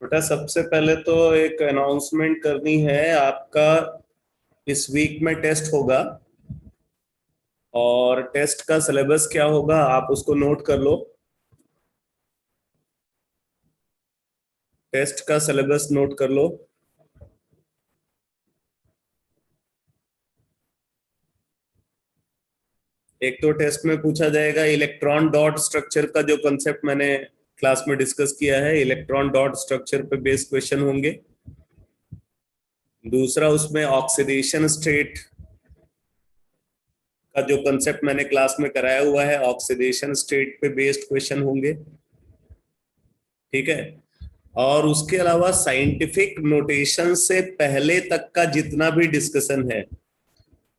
बेटा सबसे पहले तो एक अनाउंसमेंट करनी है। आपका इस वीक में टेस्ट होगा और टेस्ट का सिलेबस क्या होगा आप उसको नोट कर लो। टेस्ट का सिलेबस नोट कर लो। एक तो टेस्ट में पूछा जाएगा इलेक्ट्रॉन डॉट स्ट्रक्चर का, जो कंसेप्ट मैंने क्लास में डिस्कस किया है। इलेक्ट्रॉन डॉट स्ट्रक्चर पे बेस्ड क्वेश्चन होंगे। दूसरा उसमें ऑक्सीडेशन स्टेट का जो कंसेप्ट मैंने क्लास में कराया हुआ है, ऑक्सीडेशन स्टेट पे बेस्ड क्वेश्चन होंगे। ठीक है। और उसके अलावा साइंटिफिक नोटेशन से पहले तक का जितना भी डिस्कशन है,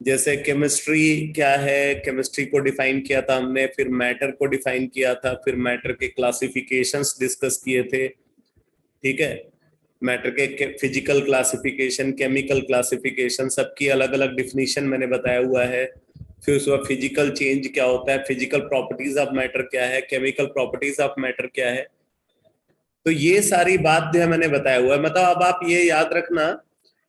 जैसे केमिस्ट्री क्या है, केमिस्ट्री को डिफाइन किया था हमने, फिर मैटर को डिफाइन किया था, फिर मैटर के क्लासिफिकेशंस डिस्कस किए थे। ठीक है। मैटर के फिजिकल क्लासिफिकेशन, केमिकल क्लासिफिकेशन, सबकी अलग अलग डिफिनीशन मैंने बताया हुआ है। फिर उसके बाद फिजिकल चेंज क्या होता है, फिजिकल प्रॉपर्टीज ऑफ मैटर क्या है, केमिकल प्रॉपर्टीज ऑफ मैटर क्या है। तो ये सारी बात जो है मैंने बताया हुआ है। मतलब अब आप ये याद रखना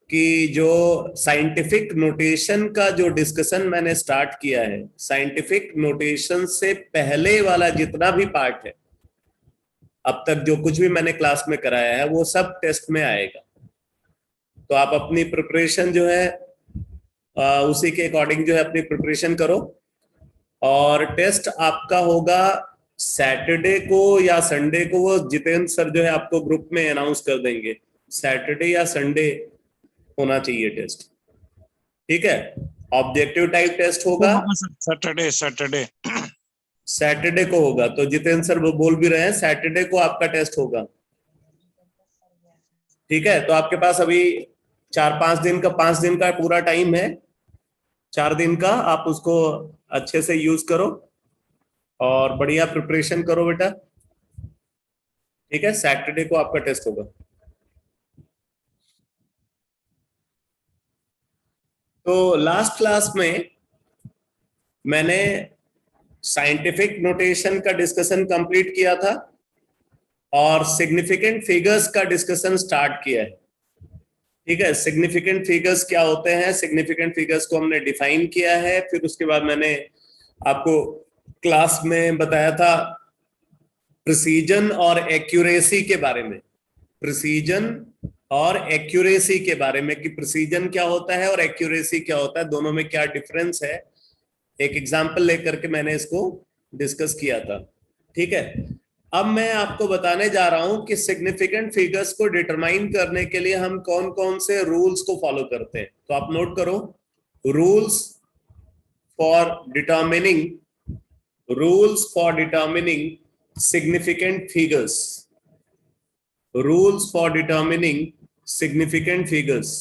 कि जो साइंटिफिक नोटेशन का जो डिस्कशन मैंने स्टार्ट किया है, साइंटिफिक नोटेशन से पहले वाला जितना भी पार्ट है अब तक, जो कुछ भी मैंने क्लास में कराया है, वो सब टेस्ट में आएगा। तो आप अपनी प्रिपरेशन जो है उसी के अकॉर्डिंग जो है अपनी प्रिपरेशन करो। और टेस्ट आपका होगा सैटरडे को या संडे को। वो जितेंद्र सर जो है आपको ग्रुप में अनाउंस कर देंगे। सैटरडे या संडे होना चाहिए टेस्ट। ठीक है। ऑब्जेक्टिव टाइप टेस्ट होगा। सैटरडे सैटरडे सैटरडे को होगा। तो जितेंद्र सर वो बोल भी रहे हैं सैटरडे को आपका टेस्ट होगा। ठीक है। तो आपके पास अभी 5 दिन का पूरा टाइम है। 4 दिन का आप उसको अच्छे से यूज करो और बढ़िया प्रिपरेशन करो बेटा। ठीक है। सैटरडे को आपका टेस्ट होगा। तो लास्ट क्लास में मैंने साइंटिफिक नोटेशन का डिस्कशन कंप्लीट किया था और सिग्निफिकेंट फिगर्स का डिस्कशन स्टार्ट किया है। ठीक है। सिग्निफिकेंट फिगर्स क्या होते हैं, सिग्निफिकेंट फिगर्स को हमने डिफाइन किया है। फिर उसके बाद मैंने आपको क्लास में बताया था प्रिसीजन और एक्यूरेसी के बारे में। प्रिसीजन और एक्यूरेसी के बारे में कि प्रिसीजन क्या होता है और एक्यूरेसी क्या होता है, दोनों में क्या डिफरेंस है। एक एग्जांपल लेकर के मैंने इसको डिस्कस किया था। ठीक है। अब मैं आपको बताने जा रहा हूं कि सिग्निफिकेंट फिगर्स को डिटरमाइन करने के लिए हम कौन कौन से रूल्स को फॉलो करते हैं। तो आप नोट करो, rules for determining significant figures. Rules for determining significant figures.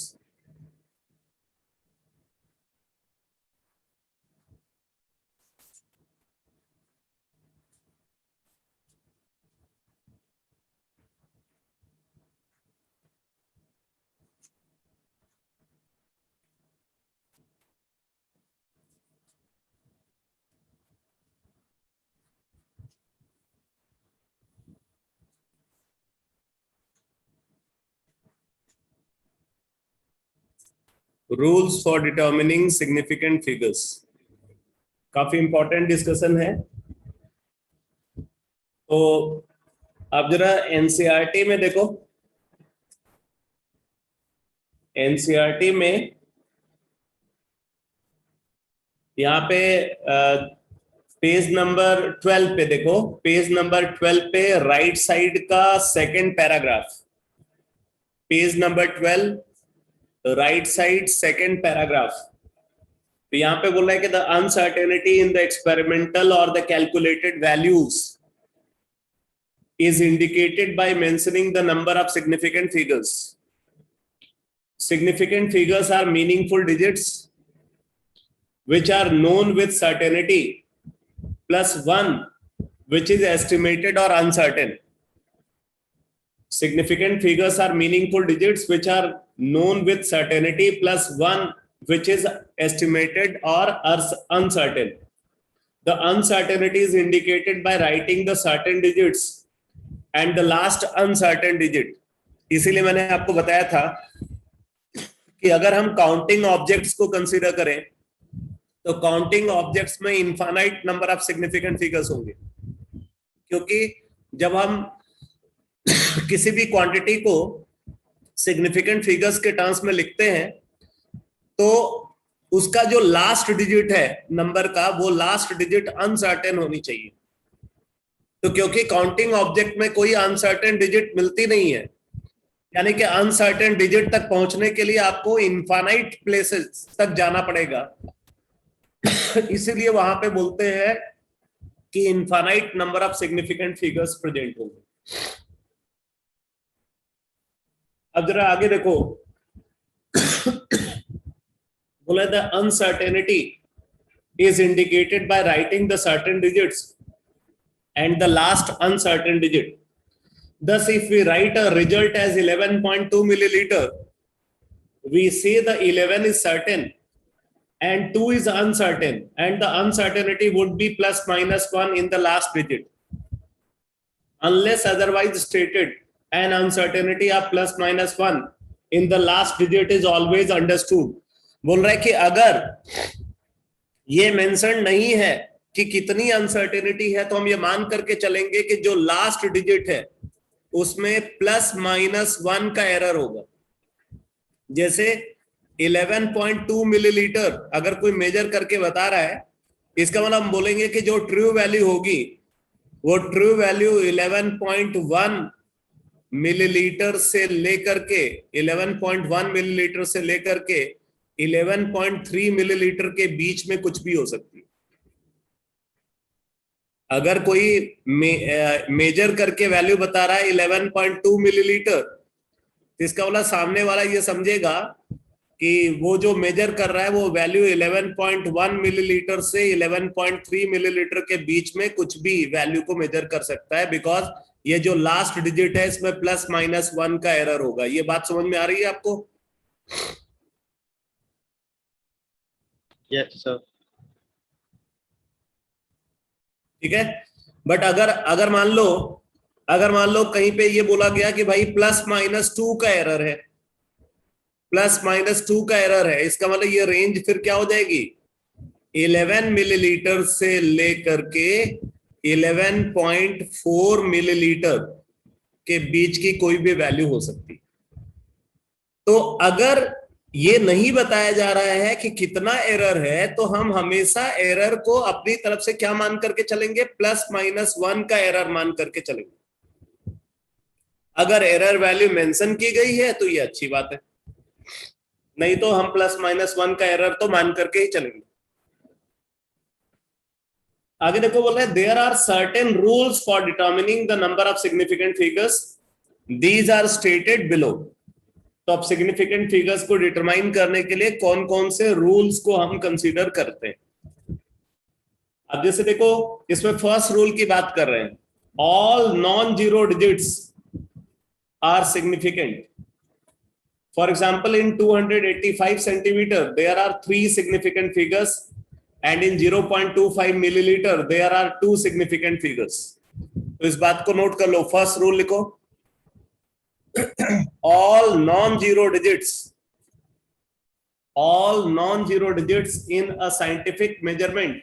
Rules for determining significant figures काफी इंपॉर्टेंट डिस्कशन है। तो आप जरा एनसीईआरटी में देखो। एनसीईआरटी में यहाँ पे पेज नंबर 12 पे देखो। पेज नंबर 12 पे राइट साइड का second paragraph. Page number 12 right side second paragraph. तो यहां पे बोल रहा है कि the uncertainty in the experimental और the calculated values is indicated by mentioning the number of significant figures. Significant figures are meaningful digits which are known with certainty plus one which is estimated or uncertain. Significant figures are meaningful digits which are known with certainty plus one which is estimated or uncertain. The uncertainty is indicated by writing the certain digits and the last uncertain digit. इसीलिए मैंने आपको बताया था कि अगर हम counting objects को consider करें तो काउंटिंग ऑब्जेक्ट्स में infinite number of significant figures होंगे, क्योंकि जब हम किसी भी क्वांटिटी को सिग्निफिकेंट फिगर्स के टर्म्स में लिखते हैं तो उसका जो लास्ट डिजिट है नंबर का, वो लास्ट डिजिट अनसर्टेन होनी चाहिए। तो क्योंकि काउंटिंग ऑब्जेक्ट में कोई अनसर्टेन डिजिट मिलती नहीं है, यानी कि अनसर्टेन डिजिट तक पहुंचने के लिए आपको इनफाइनाइट प्लेसेस तक जाना पड़ेगा। इसीलिए वहां पे बोलते हैं कि infinite number of significant figures present होंगे। अब जरा आगे देखो, बोला the uncertainty is indicated by writing the certain digits and the last uncertain digit. Thus, if we write a result as 11.2 milliliter, we say the 11 is certain and 2 is uncertain, and the uncertainty would be plus minus 1 in the last digit. Unless otherwise stated, an uncertainty of plus minus 1 in the last digit is always understood. बोल रहा है कि अगर ये mention नहीं है कि कितनी अनसर्टेनिटी है तो हम ये मान करके चलेंगे कि जो लास्ट डिजिट है उसमें प्लस माइनस 1 का एरर होगा। जैसे 11.2 मिलीलीटर अगर कोई मेजर करके बता रहा है, इसका मतलब हम बोलेंगे कि जो ट्रू वैल्यू होगी वो ट्रू वैल्यू 11.1 मिलीलीटर से लेकर के 11.1 मिलीलीटर से लेकर के 11.3 मिलीलीटर के बीच में कुछ भी हो सकती है। अगर कोई मेजर करके वैल्यू बता रहा है 11.2 मिलीलीटर, तो इसका वाला सामने वाला ये समझेगा कि वो जो मेजर कर रहा है वो वैल्यू 11.1 मिलीलीटर से 11.3 मिलीलीटर के बीच में कुछ भी वैल्यू को मेजर कर सकता है, बिकॉज ये जो लास्ट डिजिट है इसमें प्लस माइनस 1 का एरर होगा। ये बात समझ में आ रही है आपको? Yes sir. ठीक है। बट अगर मान लो कहीं पे ये बोला गया कि भाई प्लस माइनस 2 का एरर है, प्लस माइनस 2 का एरर है, इसका मतलब ये रेंज फिर क्या हो जाएगी? 11 मिलीलीटर से लेकर के 11.4 मिलीलीटर के बीच की कोई भी वैल्यू हो सकती। तो अगर ये नहीं बताया जा रहा है कि कितना एरर है, तो हम हमेशा एरर को अपनी तरफ से क्या मान करके चलेंगे? प्लस माइनस 1 का एरर मान करके चलेंगे। अगर एरर वैल्यू मेंशन की गई है तो ये अच्छी बात है, नहीं तो हम प्लस माइनस 1 का एरर तो मान करके ही चलेंगे। आगे देखो, बोल रहे हैं there are certain rules for determining the number of significant figures, these are stated below. तो अब सिग्निफिकेंट फिगर्स को डिटरमाइन करने के लिए कौन कौन से रूल्स को हम कंसीडर करते हैं। अब जैसे देखो, इसमें फर्स्ट रूल की बात कर रहे हैं, all non zero digits are significant. For example, in 285 centimetre there are 3 significant figures and in 0.25 milliliter there are 2 significant figures. तो इस बात को नोट कर लो, फर्स्ट रूल लिखो, all non-zero digits in a scientific measurement,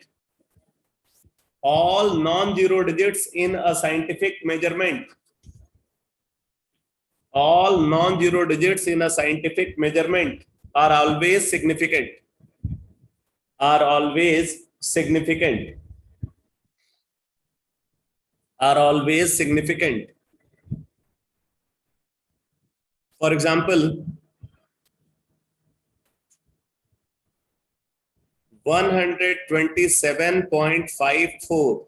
all non-zero digits in a scientific measurement, all non-zero digits in a scientific measurement are always significant, are always significant, are always significant. For example, 127.54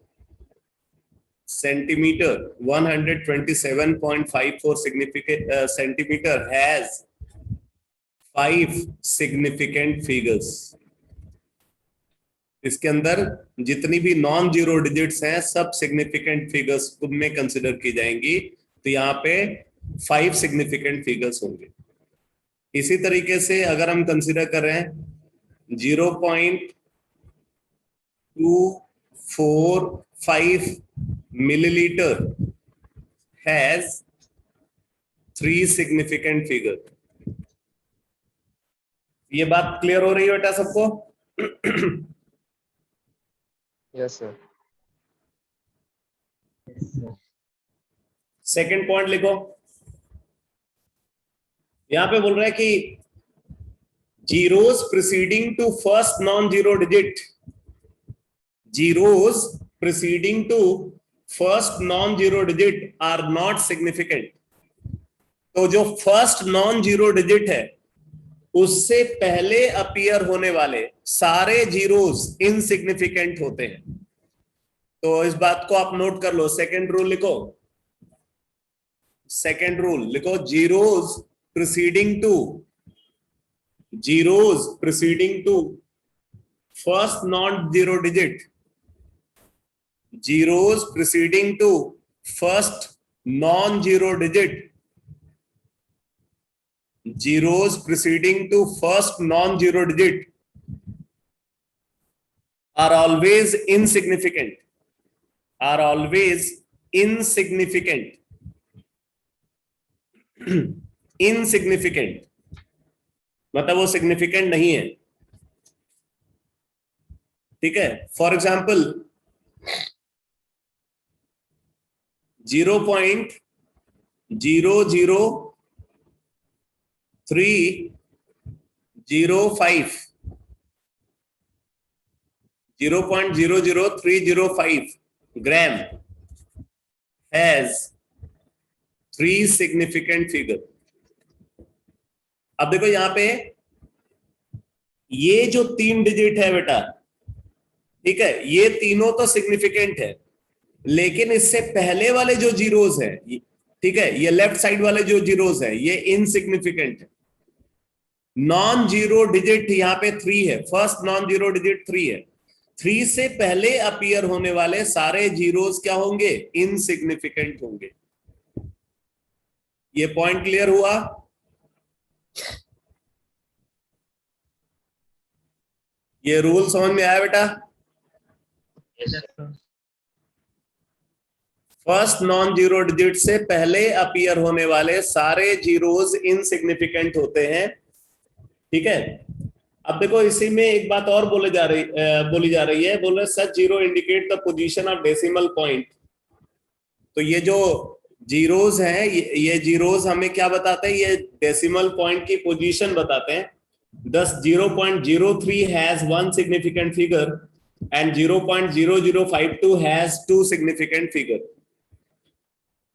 centimeter, 127.54 centimeter has 5 significant figures. इसके अंदर जितनी भी non zero digits हैं सब significant figures में consider की जाएंगी। तो यहाँ पे 5 सिग्निफिकेंट फिगर्स होंगे। इसी तरीके से अगर हम कंसिडर कर रहे हैं 0.245 मिलीलीटर हैज 3 सिग्निफिकेंट फिगर। ये बात क्लियर हो रही है बेटा सबको? Yes sir. सेकंड पॉइंट लिखो। यहां पे बोल रहा है कि zeros preceding to first non zero digit, zeros preceding to first non zero digit are not significant. तो जो फर्स्ट नॉन जीरो डिजिट है उससे पहले अपीयर होने वाले सारे जीरोस इनसिग्निफिकेंट होते हैं। तो इस बात को आप नोट कर लो। सेकंड रूल लिखो, सेकंड रूल लिखो, zeros preceding to, zeros preceding to first non zero digit, zeros preceding to first non zero digit, zeros preceding to first non-zero digit are always insignificant, are always insignificant, insignificant मतलब वो significant नहीं है। ठीक है, for example 0.00305, 0.00305 gram has 3 significant figure। अब देखो यहां पे ये जो 3 डिजिट है बेटा, ठीक है, ये तीनों तो सिग्निफिकेंट है, लेकिन इससे पहले वाले जो जीरोस है, ठीक है, ये लेफ्ट साइड वाले जो जीरोस है ये इनसिग्निफिकेंट है। नॉन जीरो डिजिट यहां पे 3 है, फर्स्ट नॉन जीरो डिजिट 3 है। 3 से पहले अपीयर होने वाले सारे जीरोस क्या होंगे? इनसिग्निफिकेंट होंगे। ये पॉइंट क्लियर हुआ? ये रूल समझ में आया बेटा? फर्स्ट नॉन जीरो डिजिट से पहले अपीयर होने वाले सारे जीरोस इनसिग्निफिकेंट होते हैं। ठीक है, अब देखो इसी में एक बात और बोली जा रही है, बोल रहे such zero indicate the position of decimal point. तो ये जो जीरोस हैं, ये जीरोस हमें क्या बताते हैं? ये डेसिमल पॉइंट की पोजीशन बताते हैं। Thus 0.03 has one significant figure and 0.0052 has two significant figure।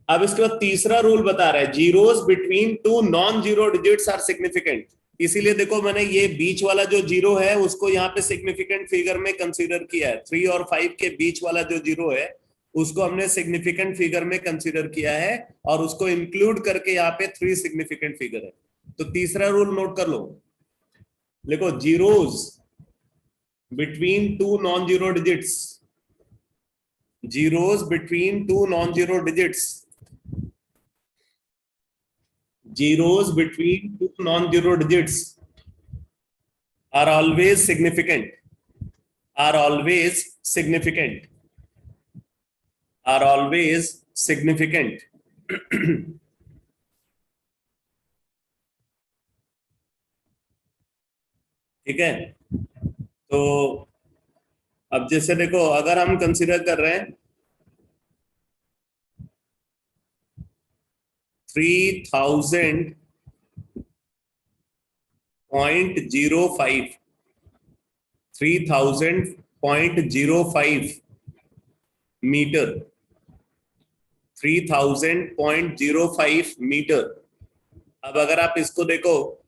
अब इसके बाद तीसरा रूल बता रहा है zeros between two non zero digits are significant. इसीलिए देखो मैंने ये बीच वाला जो जीरो है उसको यहाँ पे सिग्निफिकेंट फिगर में कंसीडर किया है। 3 और 5 के बीच वाला जो जीरो है उसको हमने सिग्निफिकेंट फिगर में कंसीडर किया है और उसको इंक्लूड करके यहाँ पे 3 सिग्निफिकेंट फिगर है। तो तीसरा रूल नोट कर लो, लिखो zeros between two non zero digits, zeros between two non zero digits, zeros between two non-zero digits are always significant, are always significant, are always significant। ठीक है, तो अब जैसे देखो अगर हम कंसीडर कर रहे हैं 3000.05, 3000.05 मीटर, 3000.05 मीटर। अब अगर आप इसको देखो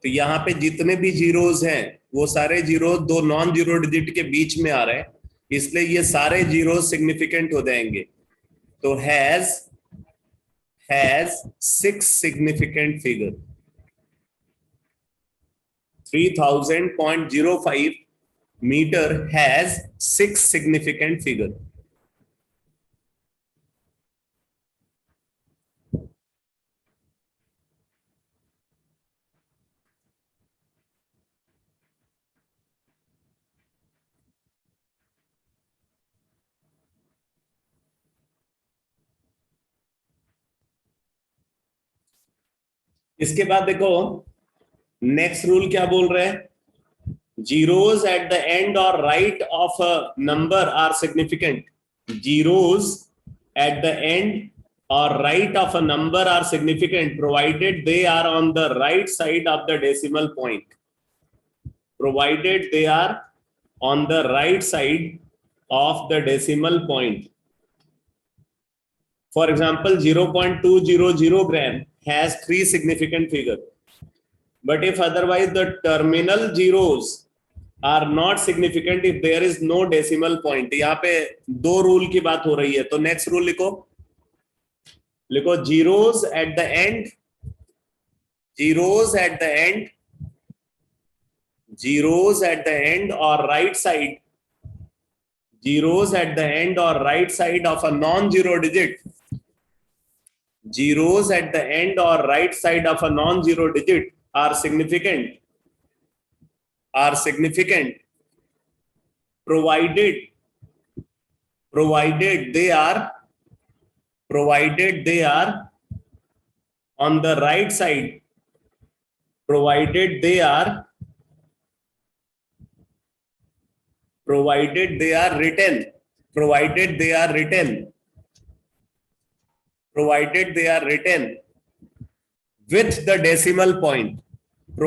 तो यहाँ पे जितने भी जीरोस हैं वो सारे जीरो दो नॉन जीरो डिजिट के बीच में आ रहे हैं, इसलिए ये सारे जीरो सिग्निफिकेंट हो जाएंगे। तो has 6 significant figure. 3000.05 meter has 6 significant figure। इसके बाद देखो नेक्स्ट रूल क्या बोल रहे हैं, zeros at the end or right of a number are significant. Zeros at the end or right of a number are significant provided they are on the right side of the decimal point. Provided they are on the right side of the decimal point. For example, 0.200 gram has 3 significant figures. But if otherwise the terminal zeros are not significant if there is no decimal point. यहाँ पे दो rule की बात हो रही है, तो next rule लिखो zeros at the end, zeros at the end, zeros at the end or right side, zeros at the end or right side of a non-zero digit, zeros at the end or right side of a non-zero digit are significant provided they are on the right side, provided they are written with the decimal point,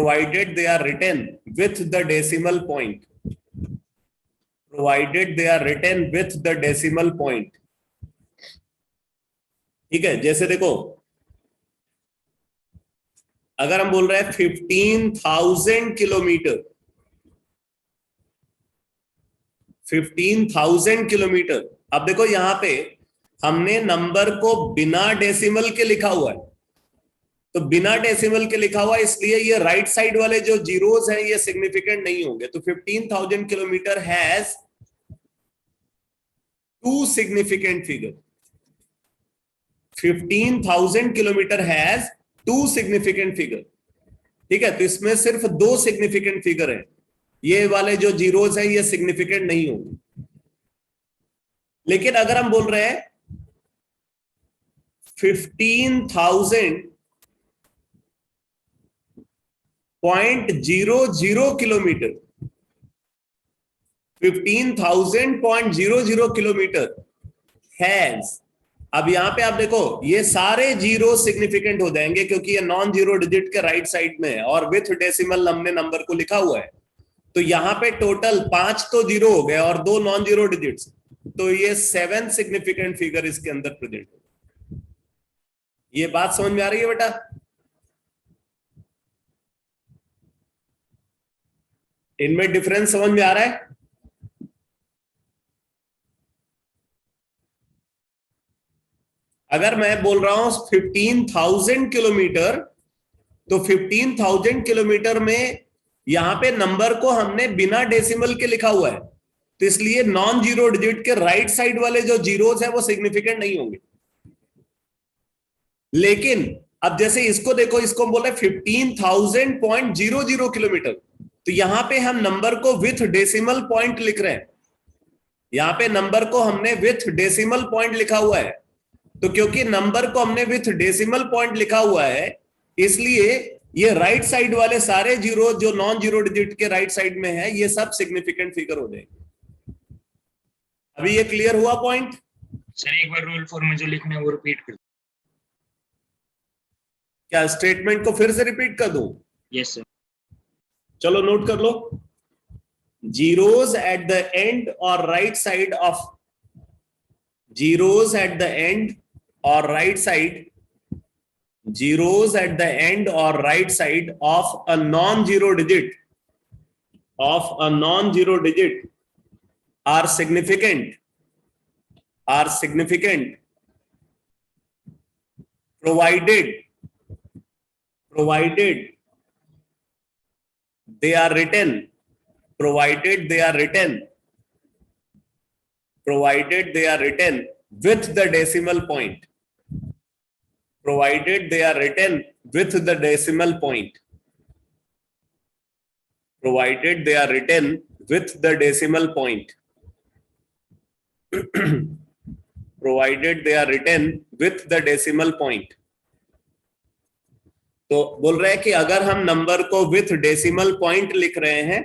provided they are written with the decimal point, provided they are written with the decimal point. ठीक है, जैसे देखो अगर हम बोल रहे हैं 15,000 kilometre, 15,000 kilometre, अब देखो यहां पे हमने नंबर को बिना डेसिमल के लिखा हुआ है, तो बिना डेसिमल के लिखा हुआ इसलिए ये राइट साइड वाले जो जीरोस हैं ये सिग्निफिकेंट नहीं होंगे. तो 15,000 kilometre has 2 significant figure. 15,000 kilometre has 2 significant figure. ठीक है, तो इसमें सिर्फ 2 significant figure है, ये वाले जो जीरोस हैं ये सिग्निफिकेंट नहीं होंगे. लेकिन अगर हम बोल रहे हैं 15,000.00 किलोमीटर, 15,000.00 किलोमीटर हैज, अब यहां पे आप देखो ये सारे जीरो सिग्निफिकेंट हो जाएंगे क्योंकि ये नॉन जीरो डिजिट के राइट साइड में है और विथ डेसिमल हमने नंबर को लिखा हुआ है. तो यहां पे टोटल 5 तो जीरो हो गए और 2 नॉन जीरो डिजिट्स, तो ये 7 सिग्निफिकेंट फिगर इसके अंदर प्रेजेंट हो. ये बात समझ में आ रही है बेटा? इनमें डिफरेंस समझ में आ रहा है? अगर मैं बोल रहा हूं 15,000 किलोमीटर, तो 15,000 किलोमीटर में यहां पे नंबर को हमने बिना डेसिमल के लिखा हुआ है, तो इसलिए नॉन जीरो डिजिट के राइट साइड वाले जो जीरोस है वो सिग्निफिकेंट नहीं होंगे. लेकिन अब जैसे इसको देखो, इसको हम बोल रहे हैं 15,000.00 किलोमीटर, तो यहां पे हम नंबर को विथ डेसिमल पॉइंट लिख रहे हैं, यहां पे नंबर को हमने विथ डेसिमल पॉइंट लिखा हुआ है. तो क्योंकि नंबर को हमने विथ डेसिमल पॉइंट लिखा हुआ है, इसलिए ये राइट साइड वाले सारे जीरो जो नॉन जीरो डिजिट के राइट साइड में है ये सब सिग्निफिकेंट फिगर हो जाएंगे. अभी ये क्लियर हुआ पॉइंट? सर एक बार रूल फॉर में जो लिखना है वो रिपीट कर. क्या स्टेटमेंट को फिर से रिपीट कर दूं? Yes sir. चलो नोट कर लो. जीरोस एट द एंड और right side of, zeros at the end or right side, zeros at the end or right side of a non-zero digit, are significant provided they are written with the decimal point, provided they are written with the decimal point, provided they are written with the decimal point, provided they are written with the decimal point. तो बोल रहे हैं कि अगर हम number को with decimal point लिख रहे हैं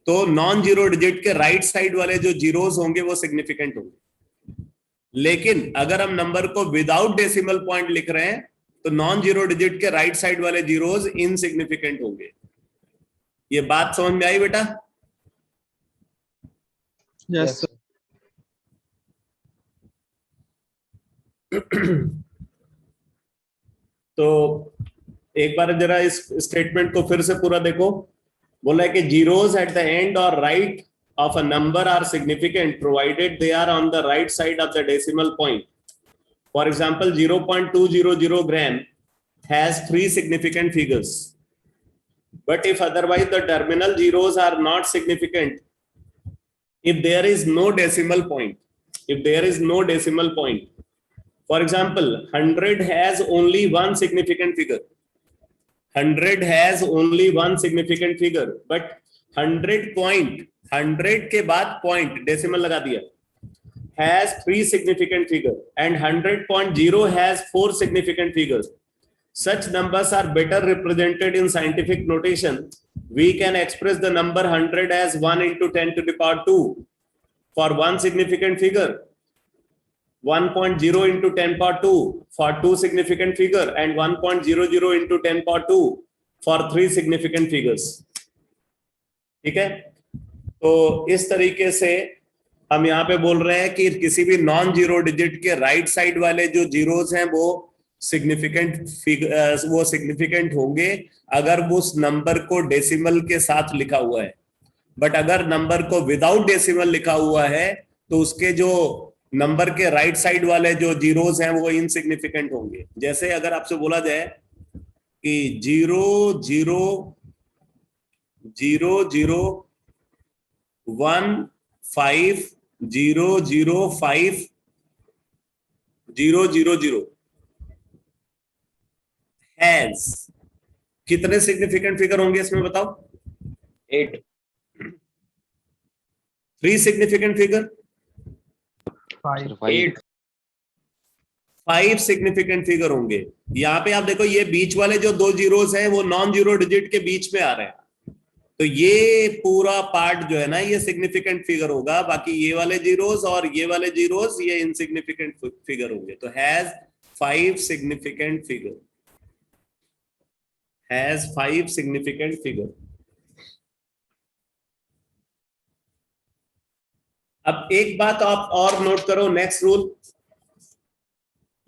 तो नॉन जीरो डिजिट के राइट साइड वाले जो जीरोस होंगे वो सिग्निफिकेंट होंगे, लेकिन अगर हम नंबर को विदाउट डेसिमल पॉइंट लिख रहे हैं तो नॉन जीरो डिजिट के राइट साइड वाले जीरोस इनसिग्निफिकेंट होंगे। ये बात समझ में आई बेटा? Yes, sir. तो एक बार जरा इस स्टेटमेंट को फिर से पूरा देखो। बोला है कि जीरोस एट द एंड और right of a number are significant provided they are on the right side of the decimal point. For example 0.200 gram has 3 significant figures, but if otherwise the terminal zeros are not significant, if there is no decimal point, for example 100 has only one significant figure, 100 has only one significant figure, but 100 के बाद point decimal लगा दिया has 3 significant figure and 100.0 has 4 significant figures. Such numbers are better represented in scientific notation. We can express the number 100 as 1 into 10 to the power 2 for one significant figure, 1.0 into 10 power 2 for 2 significant figure, and 1.00 into 10 power 2 for 3 significant figures. ठीक है? तो इस तरीके से हम यहाँ पे बोल रहे हैं कि किसी भी नॉन जीरो डिजिट के राइट साइड वाले जो जीरोस हैं वो सिग्निफिकेंट होंगे अगर वो उस नंबर को डेसिमल के साथ लिखा हुआ है, बट अगर नंबर को विदाउट डेसिमल लिखा हुआ है तो उसके जो नंबर के राइट साइड वाले जो जीरोस हैं वो इनसिग्निफिकेंट होंगे। जैसे अगर आपसे बोला जाए कि 0.001500500 हैज कितने सिग्निफिकेंट फिगर होंगे इसमें बताओ? 8. 3 सिग्निफिकेंट फिगर, 5 सिग्निफिकेंट फिगर होंगे। यहाँ पे आप देखो ये बीच वाले जो 2 जीरोस हैं वो नॉन जीरो डिजिट के बीच में आ रहे हैं, तो ये पूरा पार्ट जो है ना ये सिग्निफिकेंट फिगर होगा, बाकी ये वाले जीरोस और ये वाले जीरोस ये इनसिग्निफिकेंट फिगर होंगे। तो has 5 significant figure, has 5 significant figure. अब एक बात आप और नोट करो, नेक्स्ट रूल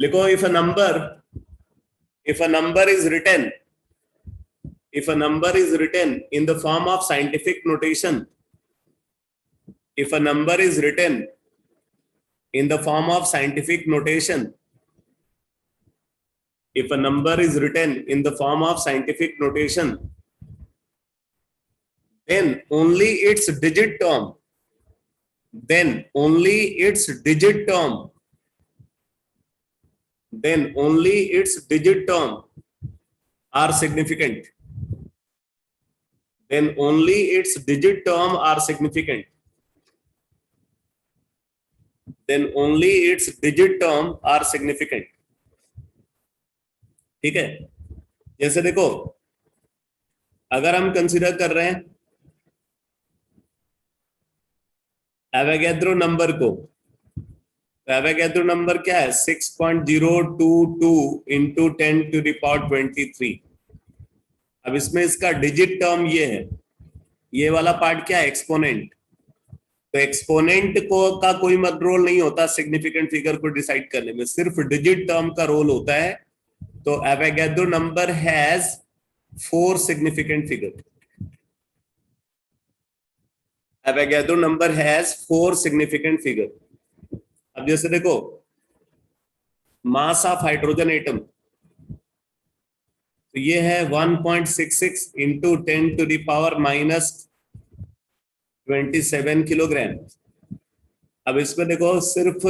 लिखो। if a number is written in the form of scientific notation, if a number is written in the form of scientific notation, if a number is written in the form of scientific notation, then only its digit term are significant. Then only its digit term are significant. Then only its digit term are significant. ठीक है? जैसे देखो अगर हम consider कर रहे हैं Avogadro number को, तो एवोगैड्रो नंबर क्या है? 6.022 into 10 to the power 23। अब इसमें इसका डिजिट टर्म ये है, ये वाला पार्ट क्या है? एक्सपोनेंट। तो एक्सपोनेंट को का कोई मत रोल नहीं होता सिग्निफिकेंट फिगर को डिसाइड करने में, सिर्फ डिजिट टर्म का रोल होता है। तो Avogadro number has 4 significant figure. Avogadro number has 4 significant figure. अब जैसे देखो मास ऑफ हाइड्रोजन एटम, तो ये है 1.66 into 10 to the power -27 kilogram. अब इसमें देखो सिर्फ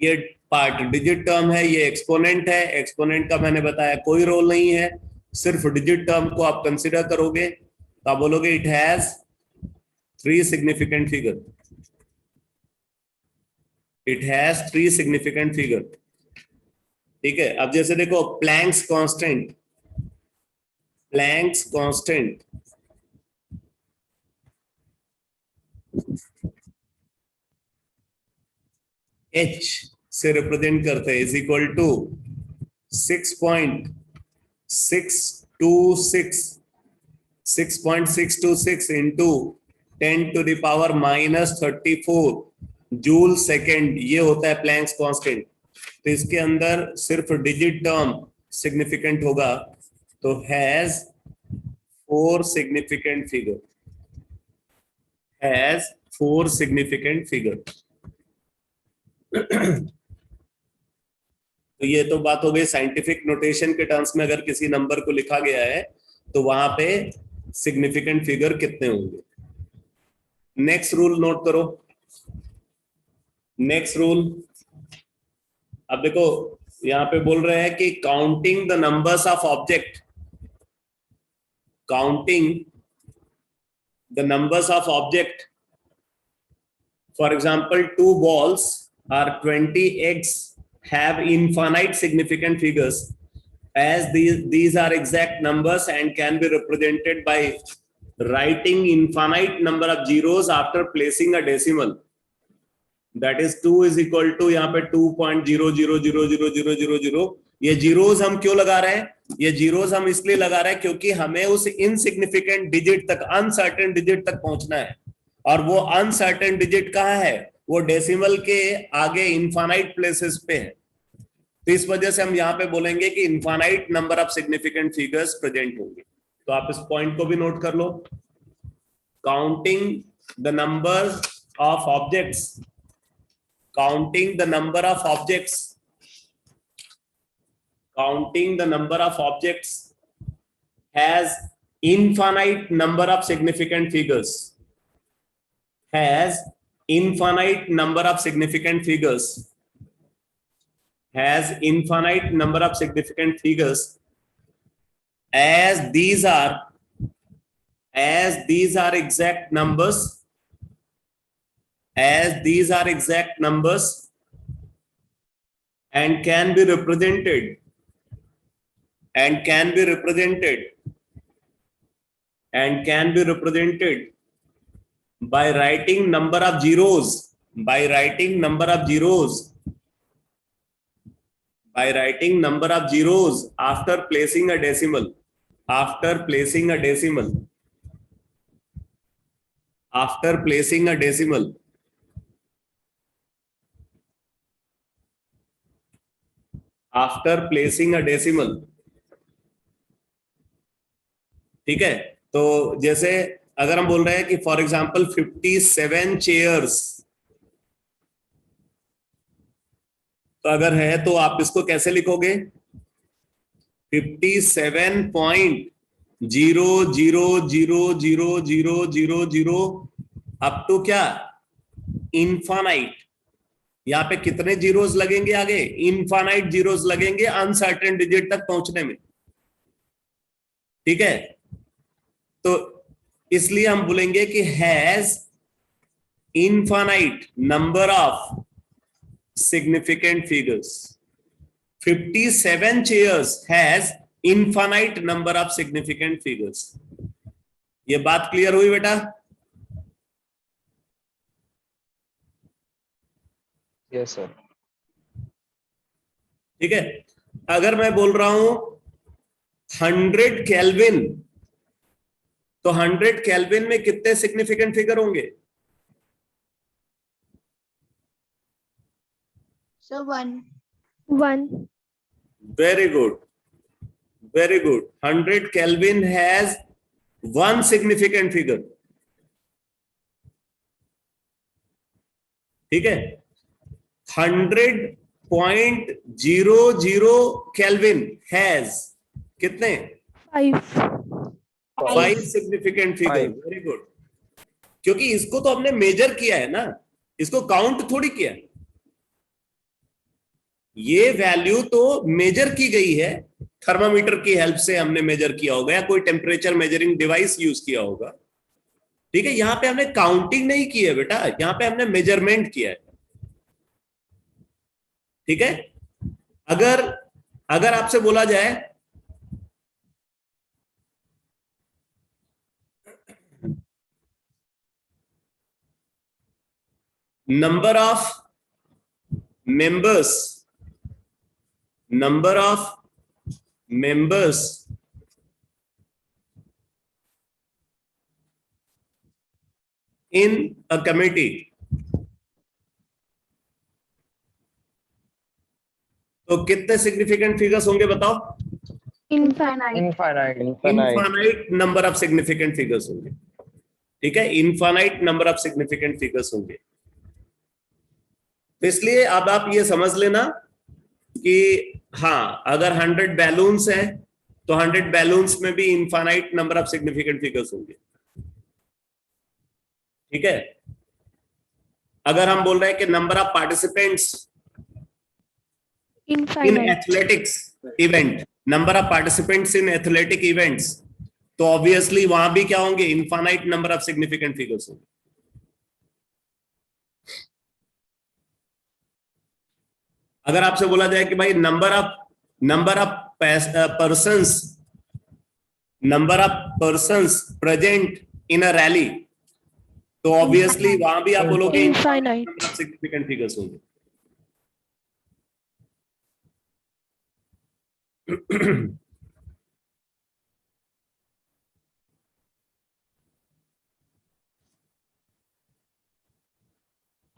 ये पार्ट डिजिट टर्म है, ये एक्सपोनेंट है। एक्सपोनेंट का मैंने बताया कोई रोल नहीं है, सिर्फ डिजिट टर्म को आप कंसीडर करोगे तो आप बोलोगे it has 3 significant figure. It has 3 significant figure. ठीक है, अब जैसे देखो Planck's constant, Planck's constant h से रिप्रेजेंट करते हैं is equal to 6.626 into 10 to the power -34 joule second, ये होता है प्लैंक्स कांस्टेंट। तो इसके अंदर सिर्फ डिजिट टर्म सिग्निफिकेंट होगा, तो has 4 significant figure, has 4 significant figure. तो ये तो बात हो गई साइंटिफिक नोटेशन के टर्म्स में, अगर किसी नंबर को लिखा गया है तो वहां पे सिग्निफिकेंट फिगर कितने होंगे। नेक्स्ट रूल नोट करो, नेक्स्ट रूल। अब देखो यहां पे बोल रहे हैं कि counting the numbers of object, counting the numbers of object, for example 2 balls or 20 eggs have infinite significant figures, as these are exact numbers and can be represented by writing infinite number of zeros after placing a decimal, that is 2 is equal to यहाँ पे 2.00000000। ये zeros हम क्यों लगा रहे हैं, ये zeros हम इसलिए लगा रहे हैं क्योंकि हमें उस इनसिग्निफिकेंट डिजिट तक, अनसर्टेन डिजिट तक पहुंचना है, और वो अनसर्टेन डिजिट कहाँ है, वो डेसिमल के आगे इनफाइनाइट प्लेसेस पे है। तो इस वजह से हम यहाँ पे बोलेंगे कि infinite number of significant figures present होंगे। तो आप इस पॉइंट को भी नोट कर लो, counting the number of objects, counting the number of objects, counting the number of objects has infinite number of significant figures, has infinite number of significant figures, has infinite number of significant figures, as these are exact numbers, as these are exact numbers and can be represented, and can be represented, and can be represented by writing number of zeros, by writing number of zeros, by writing number of zeros after placing a decimal, after placing a decimal, after placing a decimal, after placing a decimal। ठीक है, तो जैसे अगर हम बोल रहे हैं कि फॉर एग्जांपल 57 चेयर्स, तो अगर है तो आप इसको कैसे लिखोगे, 57.00000000 अप टू क्या, इनफाइनाइट। यहाँ पे कितने जीरोस लगेंगे आगे, इनफाइनाइट जीरोस लगेंगे अनसर्टेन डिजिट तक पहुंचने में। ठीक है, तो इसलिए हम बोलेंगे कि has infinite number of significant figures, 57 chairs has infinite number of significant figures. ये बात क्लियर हुई बेटा? Yes sir. ठीक है, अगर मैं बोल रहा हूं 100 केल्विन, तो 100 केल्विन में कितने सिग्निफिकेंट फिगर होंगे? So one. Very good, very good। 100 Kelvin has 1 significant figure। ठीक है, 100.00 Kelvin has कितने? 5 सिग्निफिकेंट फिगर। वेरी गुड, क्योंकि इसको तो हमने मेजर किया है ना, इसको काउंट थोड़ी किया। ये वैल्यू तो मेजर की गई है, थर्मामीटर की हेल्प से हमने मेजर किया होगा, या कोई टेम्परेचर मेजरिंग डिवाइस यूज किया होगा। ठीक है, यहां पे हमने काउंटिंग नहीं की है बेटा, यहां पे हमने मेजरमेंट किया है। ठीक है, अगर अगर आपसे बोला जाए number of members in a committee, तो कितने सिग्निफिकेंट फिगर्स होंगे बताओ? Infinite. Infinite number of significant figures होंगे। ठीक है, infinite number of significant figures होंगे। तो इसलिए अब आप ये समझ लेना कि हाँ, अगर 100 बैलून्स हैं तो 100 बैलून्स में भी infinite number of significant figures होंगे। ठीक है, अगर हम बोल रहे हैं कि number of participants in athletics event, number of participants in athletic events, तो ऑब्वियसली वहां भी क्या होंगे? Infinite number of significant figures होंगे। अगर आपसे बोला जाए कि भाई number of persons present in a rally, तो ऑब्वियसली वहां भी आप बोलोगे इनफाइनाइट सिग्निफिकेंट फिगर्स होंगे।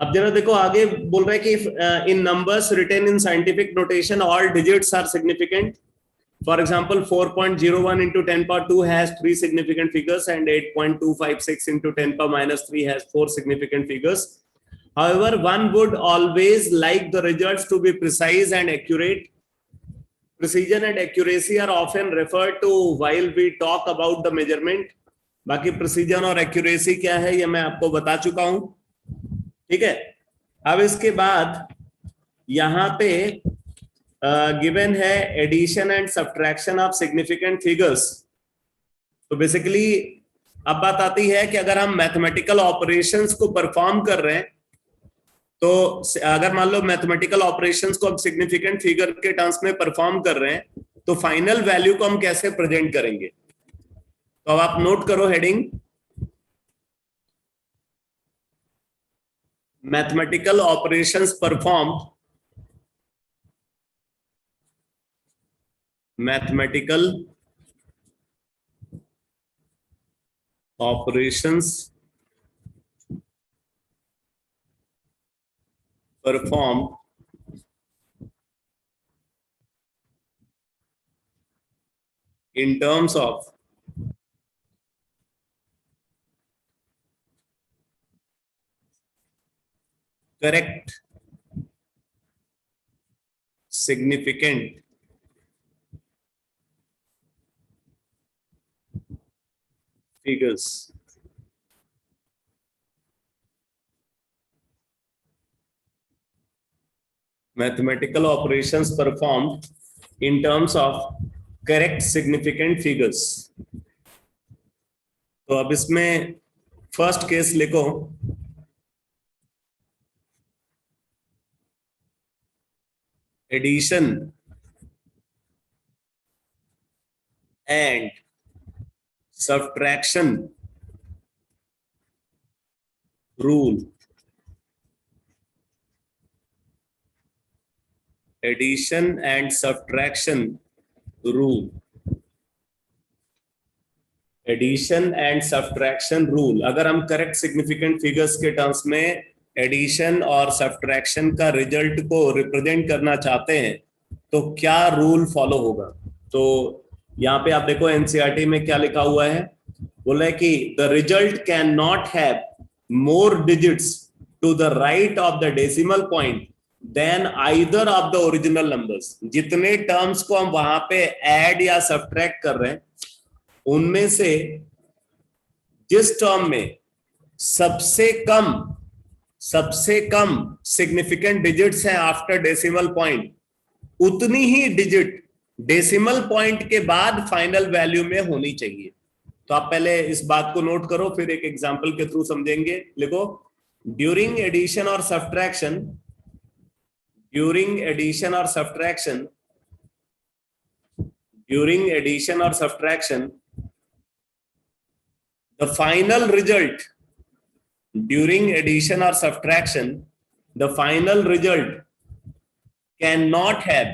अब जरा देखो आगे बोल रहे हैं कि in numbers written in scientific notation all digits are significant. For example 4.01 into 10 power 2 has 3 significant figures and 8.256 into 10 power -3 has 4 significant figures. However, one would always like the results to be precise and accurate. Precision and accuracy are often referred to while we talk about the measurement. बाकी precision और accuracy क्या है ये मैं आपको बता चुका हूं। ठीक है, अब इसके बाद यहां पे गिवन है addition and subtraction of significant figures. तो बेसिकली अब बात आती है कि अगर हम मैथमेटिकल ऑपरेशंस को परफॉर्म कर रहे हैं, तो अगर मान लो मैथमेटिकल ऑपरेशंस को अब सिग्निफिकेंट फिगर के टर्म्स में परफॉर्म कर रहे हैं, तो फाइनल वैल्यू को हम कैसे प्रेजेंट करेंगे? तो अब आप नोट करो heading, mathematical operations performed, mathematical operations performed in terms of correct significant figures. Mathematical operations performed in terms of correct significant figures. तो अब इसमें फर्स्ट केस लिखो, addition and subtraction rule. Addition and subtraction rule, addition and subtraction rule. अगर हम correct significant figures के terms में addition और subtraction का रिजल्ट को रिप्रेजेंट करना चाहते हैं, तो क्या रूल फॉलो होगा? तो यहाँ पे आप देखो एनसीईआरटी में क्या लिखा हुआ है, बोला है कि the result can not have more digits to the right of the decimal point than either of the original numbers. जितने टर्म्स को हम वहां पे ऐड या सब्ट्रैक्ट कर रहे हैं, उनमें से जिस टर्म में सबसे कम सिग्निफिकेंट डिजिट्स हैं आफ्टर डेसिमल पॉइंट, उतनी ही डिजिट डेसिमल पॉइंट के बाद फाइनल वैल्यू में होनी चाहिए। तो आप पहले इस बात को नोट करो, फिर एक एग्जांपल के थ्रू समझेंगे। लिखो, ड्यूरिंग एडिशन और subtraction during addition or subtraction, the final result during addition or subtraction, the final result cannot have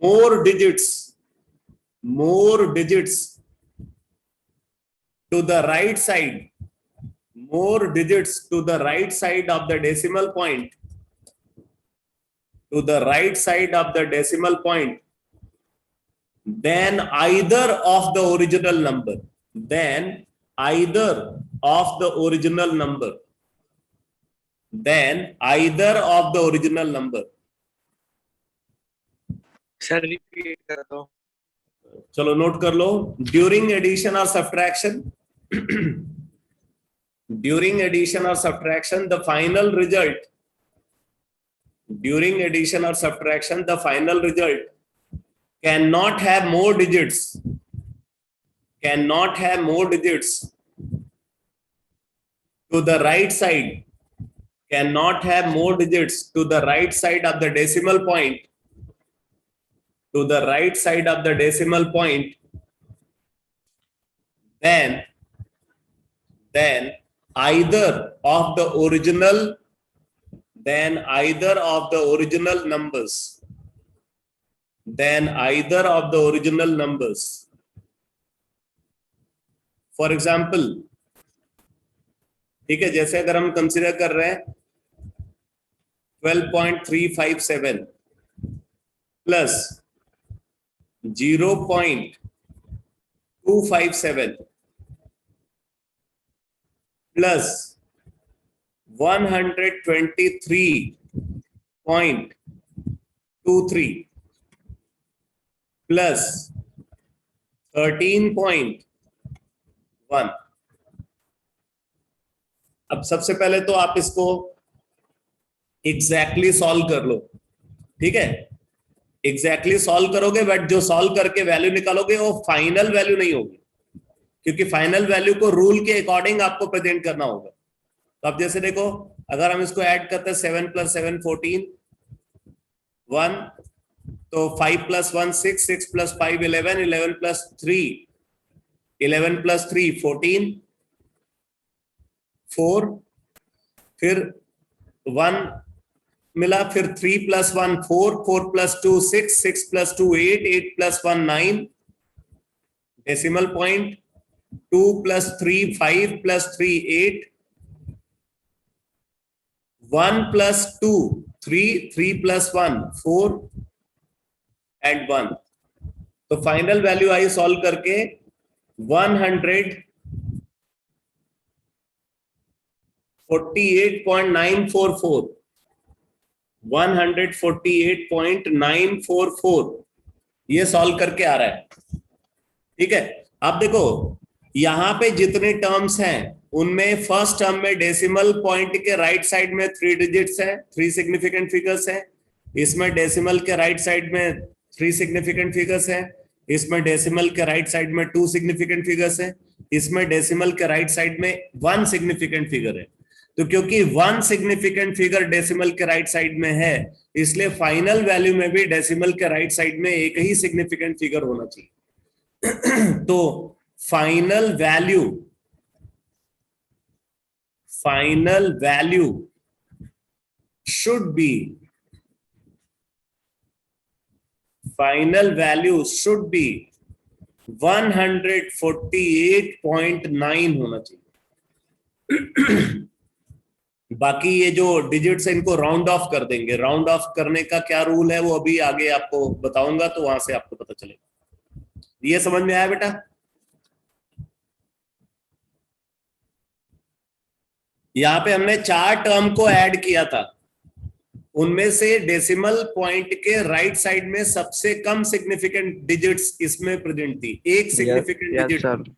more digits to the right side, more digits to the right side of the decimal point, than either of the original number, sir repeat कर दो। चलो note कर लो। During addition और subtraction, during addition or subtraction, the final result cannot have more digits to the right side, of the decimal point, then either of the original numbers. For example, ठीक है, जैसे अगर हम consider कर रहे हैं 12.357 plus 0.257 plus 123.23 plus 13.1। अब सबसे पहले तो आप इसको एग्जैक्टली सॉल्व कर लो, ठीक है। एग्जैक्टली सॉल्व करोगे, बट जो सॉल्व करके वैल्यू निकालोगे वो फाइनल वैल्यू नहीं होगी, क्योंकि फाइनल वैल्यू को रूल के अकॉर्डिंग आपको प्रेजेंट करना होगा। तो अब जैसे देखो, अगर हम इसको ऐड करते हैं 7 + 7 14 1, तो 5 + 1 6, 6 + 5 11, 11 + 3 14 4, फिर 1 मिला, फिर 3 + 1 4, 4 + 2 6, 6 + 2 8, 8 + 1 9, डेसिमल पॉइंट 2 + 3 5 + 3 8, 1 + 2 3, 3 + 1 4 and 1। तो फाइनल वैल्यू आई सॉल्व करके 148.944 ये सॉल्व करके आ रहा है, ठीक है। अब देखो यहां पे जितने टर्म्स हैं उनमें फर्स्ट टर्म में डेसिमल पॉइंट के राइट साइड में 3 डिजिट्स हैं, 3 सिग्निफिकेंट फिगर्स हैं। इसमें डेसिमल के राइट साइड में 3 सिग्निफिकेंट फिगर्स हैं। इसमें डेसिमल के राइट साइड में 2 सिग्निफिकेंट फिगर्स हैं। इसमें डेसिमल के राइट साइड में 1 सिग्निफिकेंट फिगर है। तो क्योंकि 1 सिग्निफिकेंट फिगर डेसिमल के राइट साइड में है, इसलिए फाइनल वैल्यू में भी डेसिमल के राइट साइड में एक ही सिग्निफिकेंट फिगर होना चाहिए। तो फाइनल वैल्यू शुड बी 148.9 होना चाहिए। बाकी ये जो डिजिट्स है इनको राउंड ऑफ कर देंगे। राउंड ऑफ करने का क्या रूल है वो अभी आगे आपको बताऊंगा, तो वहां से आपको पता चलेगा। ये समझ में आया बेटा? यहां पे हमने 4 टर्म को ऐड किया था, उनमें से डेसिमल पॉइंट के राइट साइड में सबसे कम सिग्निफिकेंट डिजिट्स इसमें प्रेजेंट थी, एक सिग्निफिकेंट डिजिट।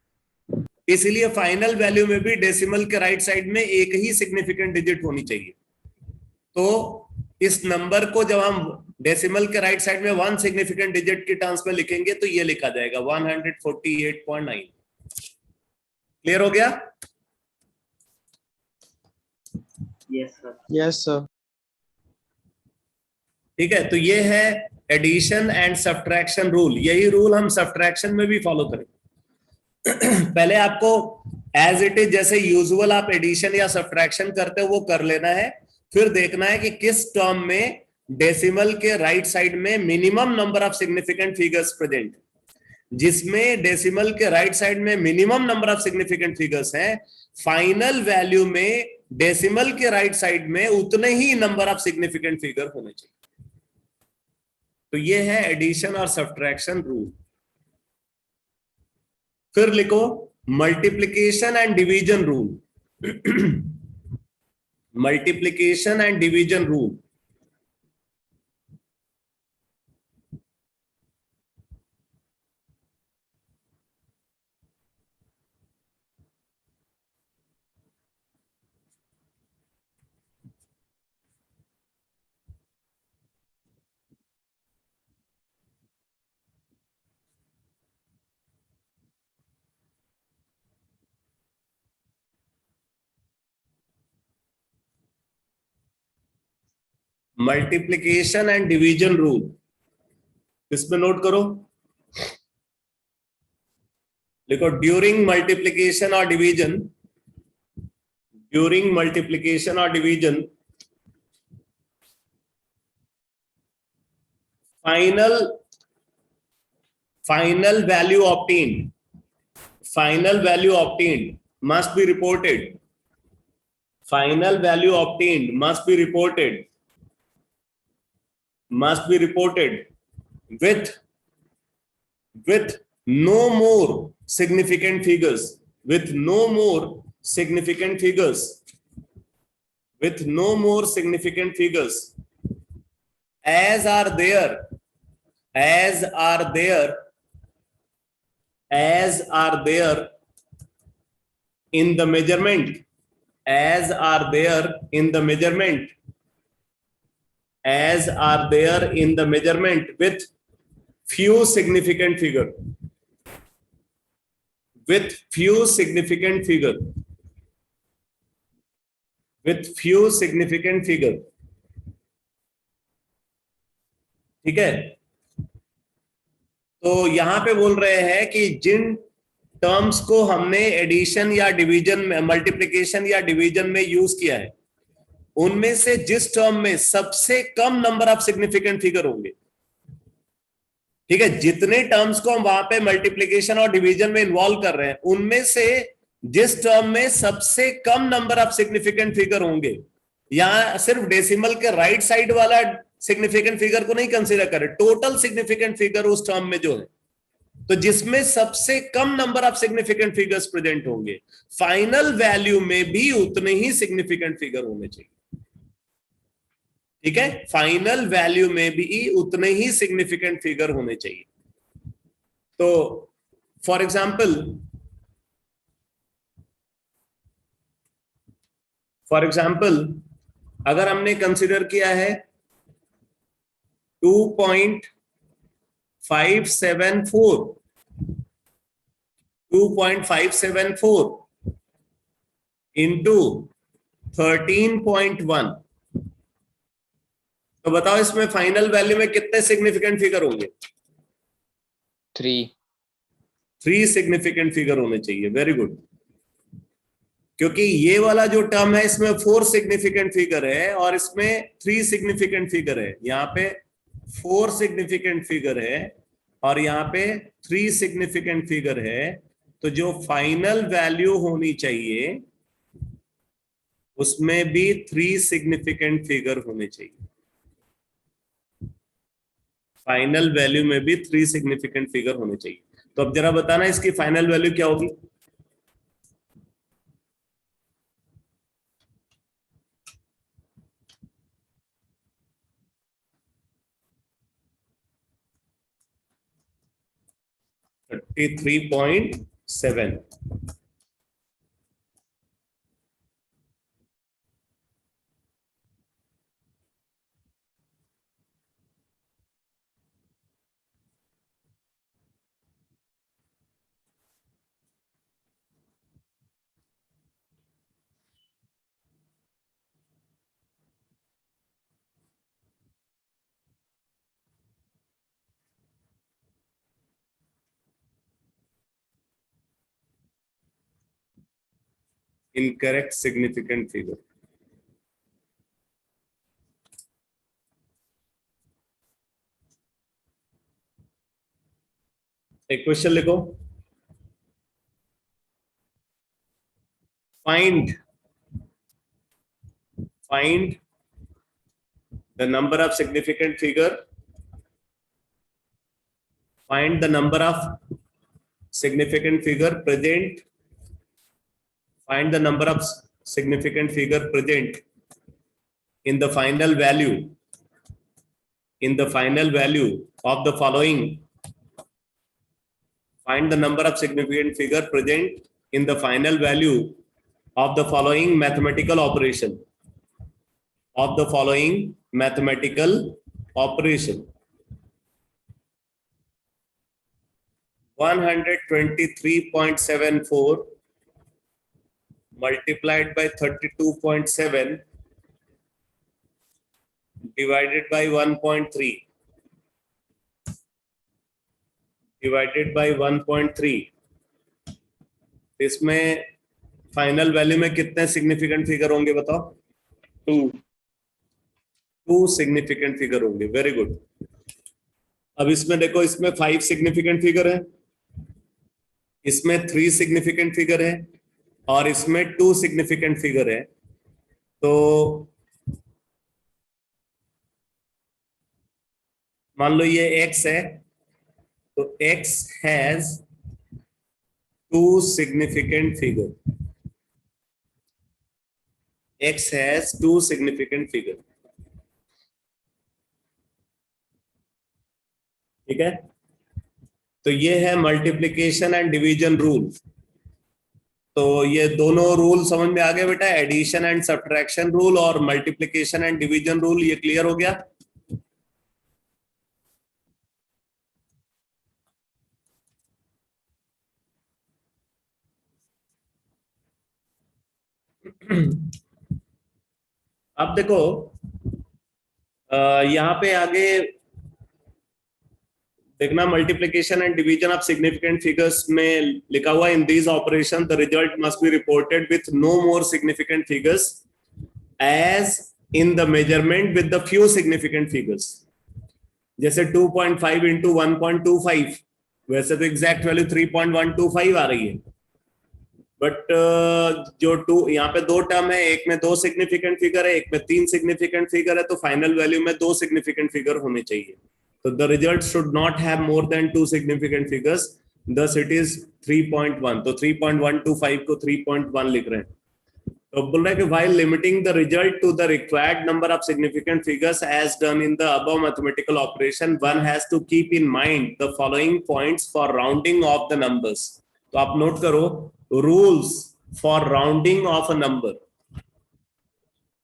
इसलिए फाइनल वैल्यू में भी डेसिमल के राइट साइड में एक ही सिग्निफिकेंट डिजिट होनी चाहिए। तो इस नंबर को जब हम डेसिमल के राइट साइड में 1 सिग्निफिकेंट डिजिट के टर्म्स में लिखेंगे तो ये लिखा जाएगा 148.9। क्लियर हो गया? Yes sir. ठीक है, तो ये है एडिशन एंड सब्ट्रैक्शन रूल। यही रूल हम सब्ट्रैक्शन में भी फॉलो करें। पहले आपको एज इट इज जैसे यूजुअल आप एडिशन या सब्ट्रैक्शन करते हो वो कर लेना है, फिर देखना है कि किस टर्म में डेसिमल के राइट साइड में minimum number of significant figures present. जिसमें डेसिमल के राइट साइड में minimum number of significant figures हैं, फाइनल वैल्यू में डेसिमल के राइट साइड में उतने ही नंबर ऑफ सिग्निफिकेंट फिगर होने चाहिए। तो ये है एडिशन और सब्ट्रैक्शन रूल। फिर लिखो multiplication and division rule. Multiplication and division rule. Multiplication and division rule, इसमें नोट करो। देखो ड्यूरिंग मल्टीप्लिकेशन और डिवीजन, ड्यूरिंग मल्टीप्लिकेशन और division final value obtained must be reported. Final value obtained must be reported with no more significant figures, with no more significant figures as are there in the measurement, as are there in the measurement with few significant figure, ठीक है। तो यहां पे बोल रहे हैं कि जिन terms को हमने एडिशन या डिवीजन में, मल्टीप्लिकेशन या डिवीजन में यूज किया है, उनमें से जिस टर्म में सबसे कम नंबर ऑफ सिग्निफिकेंट फिगर होंगे, ठीक है, जितने टर्म्स को हम वहां पे मल्टीप्लिकेशन और डिवीजन में इन्वॉल्व कर रहे हैं, उनमें से जिस टर्म में सबसे कम नंबर ऑफ सिग्निफिकेंट फिगर होंगे, यहां सिर्फ डेसिमल के राइट साइड वाला सिग्निफिकेंट फिगर को नहीं कंसीडर करें, टोटल सिग्निफिकेंट फिगर उस टर्म में जो है, तो जिसमें सबसे कम number of significant figures present होंगे, फाइनल वैल्यू में भी उतने ही सिग्निफिकेंट फिगर होने चाहिए। ठीक है, फाइनल वैल्यू में भी उतने ही सिग्निफिकेंट फिगर होने चाहिए। तो फॉर एग्जाम्पल अगर हमने कंसिडर किया है 2.574 इंटू 13.1, तो बताओ इसमें फाइनल वैल्यू में कितने सिग्निफिकेंट फिगर होंगे? 3 सिग्निफिकेंट फिगर होने चाहिए। वेरी गुड, क्योंकि ये वाला जो टर्म है इसमें 4 सिग्निफिकेंट फिगर है और इसमें 3 सिग्निफिकेंट फिगर है। यहाँ पे 4 सिग्निफिकेंट फिगर है और यहाँ पे 3 सिग्निफिकेंट फिगर है, तो जो फाइनल वैल्यू होनी चाहिए उसमें भी 3 सिग्निफिकेंट फिगर होने चाहिए। फाइनल वैल्यू में भी 3 सिग्निफिकेंट फिगर होने चाहिए। तो अब जरा बताना इसकी फाइनल वैल्यू क्या होगी? $33.7। Incorrect significant figure. एक क्वेश्चन लिखो, find the number of significant figure. Find the number of significant figure present. Find the number of significant figure present in the final value. In the final value of the following. Find the number of significant figure present in the final value of the following mathematical operation. Of the following mathematical operation. 123.74 multiplied by 32.7 divided by 1.3 divided by 1.3. इसमें final value में कितने significant figure होंगे बताओ? 2 significant figure होंगे. Very good. अब इसमें देखो, इसमें 5 सिग्निफिकेंट फिगर है, इसमें 3 सिग्निफिकेंट फिगर है और इसमें 2 सिग्निफिकेंट फिगर है. तो मान लो ये x है, तो x has 2 significant figure. X has 2 significant figure. ठीक है. तो ये है मल्टीप्लिकेशन एंड डिवीजन रूल. तो ये दोनों रूल समझ में आ गए बेटा, एडिशन एंड सब्ट्रैक्शन रूल और मल्टीप्लिकेशन एंड डिवीजन रूल. ये क्लियर हो गया? अब देखो, यहां पे आगे देखना, multiplication and division of significant figures में लिखा हुआ, in these operation the result must be reported with no more significant figures as in the measurement with the few significant figures. जैसे 2.5 इंटू 1.25, वैसे तो एग्जैक्ट वैल्यू 3.125 आ रही है, but जो यहाँ पे 2 टर्म है, एक में 2 सिग्निफिकेंट फिगर है, एक में 3 सिग्निफिकेंट फिगर है, तो फाइनल वैल्यू में 2 सिग्निफिकेंट फिगर होने चाहिए. तो the result should not have more than 2 significant figures, thus it is 3.1. तो 3.125 को 3.1 लिख रहे हैं. तो बोल रहे हैं कि while limiting the result to the required number of significant figures as done in the above mathematical operation, one has to keep in mind the following points for rounding of the numbers. तो आप note करो, rules for rounding of a number.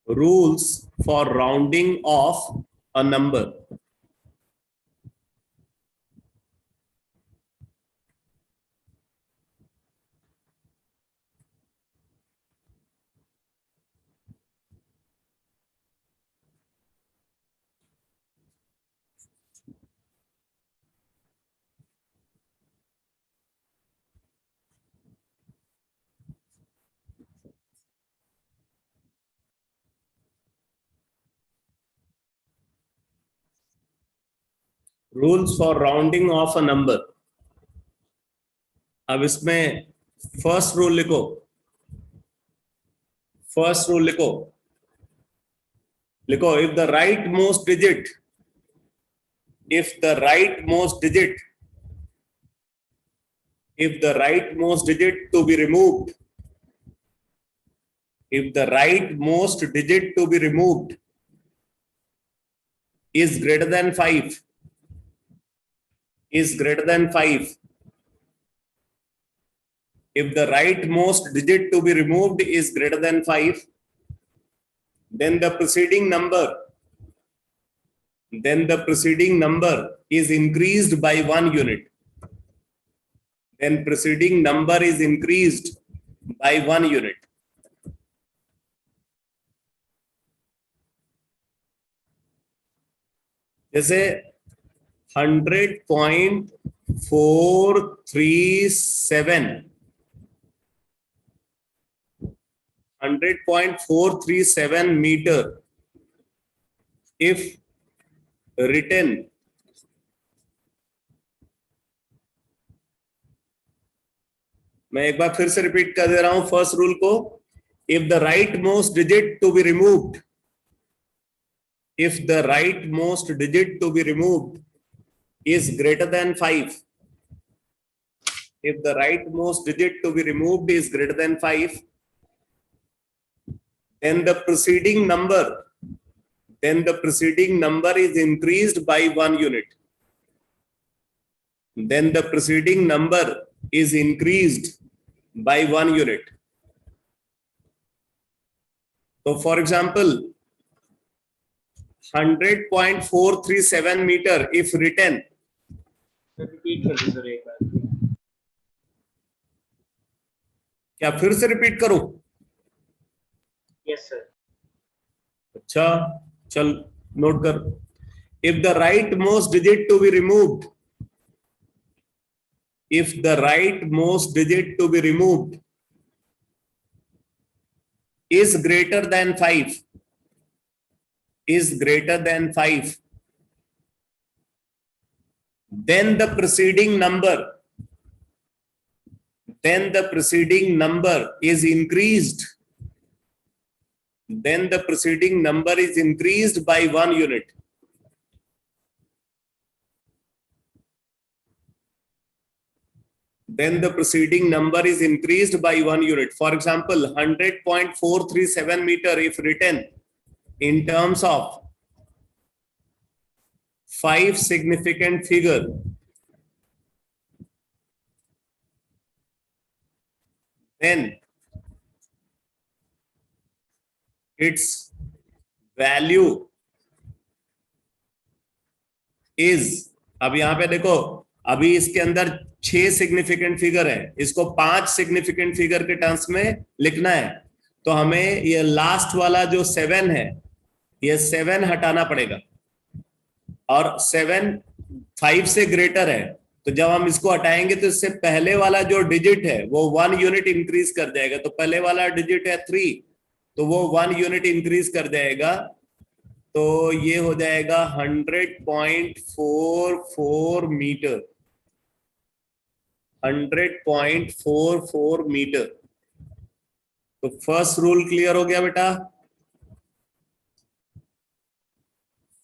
Rules for rounding of a number. Rules for rounding off a number. अब इसमें first rule लिखो, first rule लिखो, लिखो, if the rightmost digit, if the rightmost digit to be removed, if the rightmost digit to be removed is greater than 5, if the rightmost digit to be removed is greater than 5, then the preceding number is increased by 1 unit. Then preceding number is increased by 1 unit. जैसे 100.437 100.437 meter if written मैं एक बार फिर से repeat कर दे रहा हूं first rule को. If the rightmost digit to be removed, if the right most digit to be removed is greater than 5, if the right most digit to be removed is greater than 5, then the preceding number is increased by 1 unit. Then the preceding number is increased by 1 unit. So for example, 100.437 meter if written, repeat कर दो sir एक बार. क्या फिर से repeat करूं? Yes sir. अच्छा चल note कर. If the rightmost digit to be removed, if the rightmost digit to be removed is greater than 5, is greater than 5, then the preceding number is increased, then the preceding number is increased by 1 unit. Then the preceding number is increased by 1 unit. For example, 100.437 meter if written in terms of 5 significant figure, then its value is, अब यहां पे देखो, अभी इसके अंदर 6 significant figure है, इसको 5 significant figure के टर्म्स में लिखना है. तो हमें ये लास्ट वाला जो 7 है, ये 7 हटाना पड़ेगा और 7 5 से ग्रेटर है. तो जब हम इसको हटाएंगे तो इससे पहले वाला जो डिजिट है वो 1 यूनिट इंक्रीज कर जाएगा. तो पहले वाला डिजिट है 3, तो वो 1 यूनिट इंक्रीज कर जाएगा. तो ये हो जाएगा 100.44 मीटर, 100.44 मीटर. तो फर्स्ट रूल क्लियर हो गया बेटा?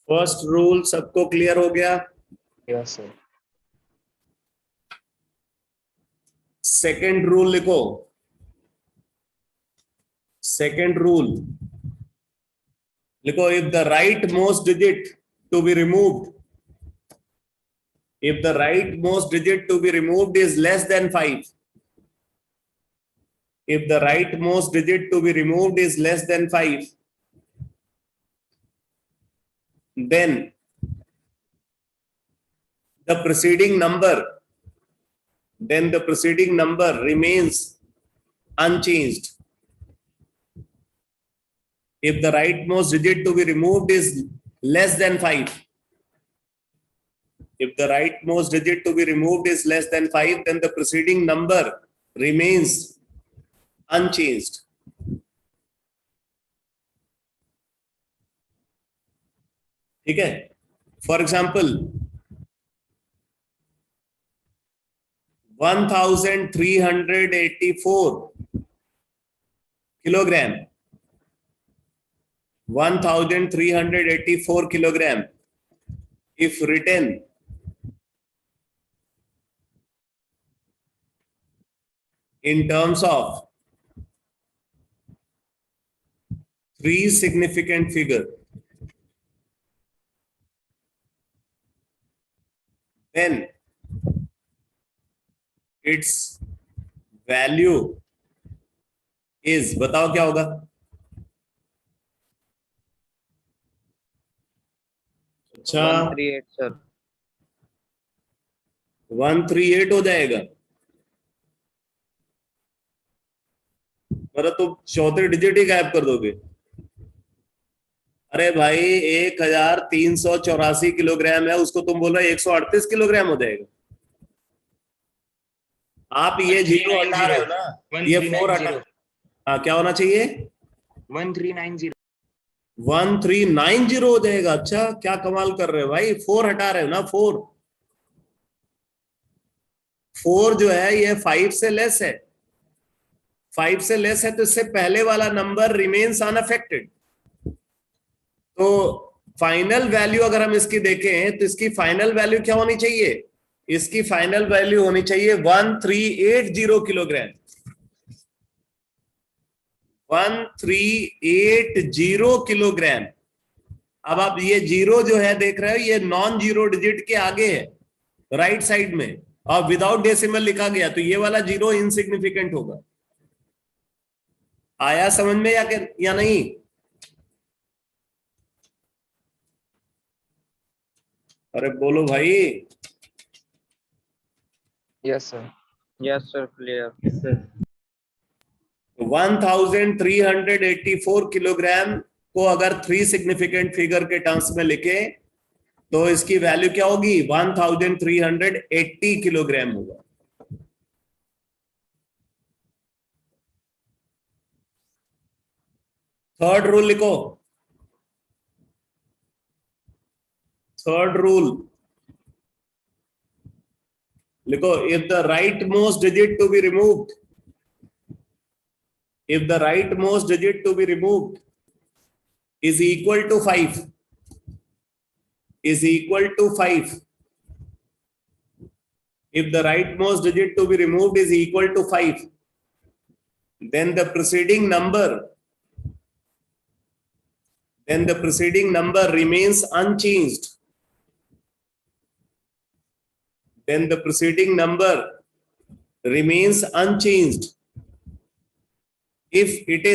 फर्स्ट रूल सबको क्लियर हो गया? Yes sir. सेकेंड रूल लिखो. सेकेंड रूल लिखो. If the rightmost digit to be removed, if the rightmost digit to be removed is less than 5, if the rightmost digit to be removed is less than 5, then the preceding number remains unchanged. If the rightmost digit to be removed is less than 5, if the rightmost digit to be removed is less than 5, then the preceding number remains unchanged. ठीक है? For example, 1384 kilogram, 1384 kilogram if written in terms of 3 significant figure, then its value is, बताओ क्या होगा? अच्छा 138 sir. 138 हो जाएगा. मतलब तुम चौथे डिजिट ही गायब कर दोगे. अरे भाई 1384 किलोग्राम है, उसको तुम बोल रहे 138 किलोग्राम हो जाएगा. आप ये 0 हटा रहे हो ना, ये 4 हटा. हाँ क्या होना चाहिए? 1390 1390 हो जाएगा। अच्छा, क्या कमाल कर रहे हो भाई, 4 हटा रहे हो ना, 4 जो है ये 5 से लेस है, 5 से लेस है, तो इससे पहले वाला नंबर रिमेन्स अनअफेक्टेड। तो फाइनल वैल्यू अगर हम इसकी देखें तो इसकी फाइनल वैल्यू क्या होनी चाहिए, इसकी फाइनल वैल्यू होनी चाहिए 1380 किलोग्राम, 1380 किलोग्राम। अब आप ये जीरो जो है देख रहे हो, ये नॉन जीरो डिजिट के आगे है राइट साइड में, और विदाउट डेसिमल लिखा गया, तो ये वाला जीरो इनसिग्निफिकेंट होगा। आया समझ में या नहीं? अरे बोलो भाई। Yes, sir. Yes, sir. Clear. 1384 kilogram को अगर 3 सिग्निफिकेंट फिगर के टर्म्स में लिखे तो इसकी वैल्यू क्या होगी, 1380 किलोग्राम होगा। थर्ड रूल लिखो, थर्ड रूल लिखो, if the rightmost digit to be removed, if the rightmost digit to be removed is equal to 5, is equal to 5, if the rightmost digit to be removed is equal to 5, then the preceding number, remains unchanged, then the preceding number remains unchanged if it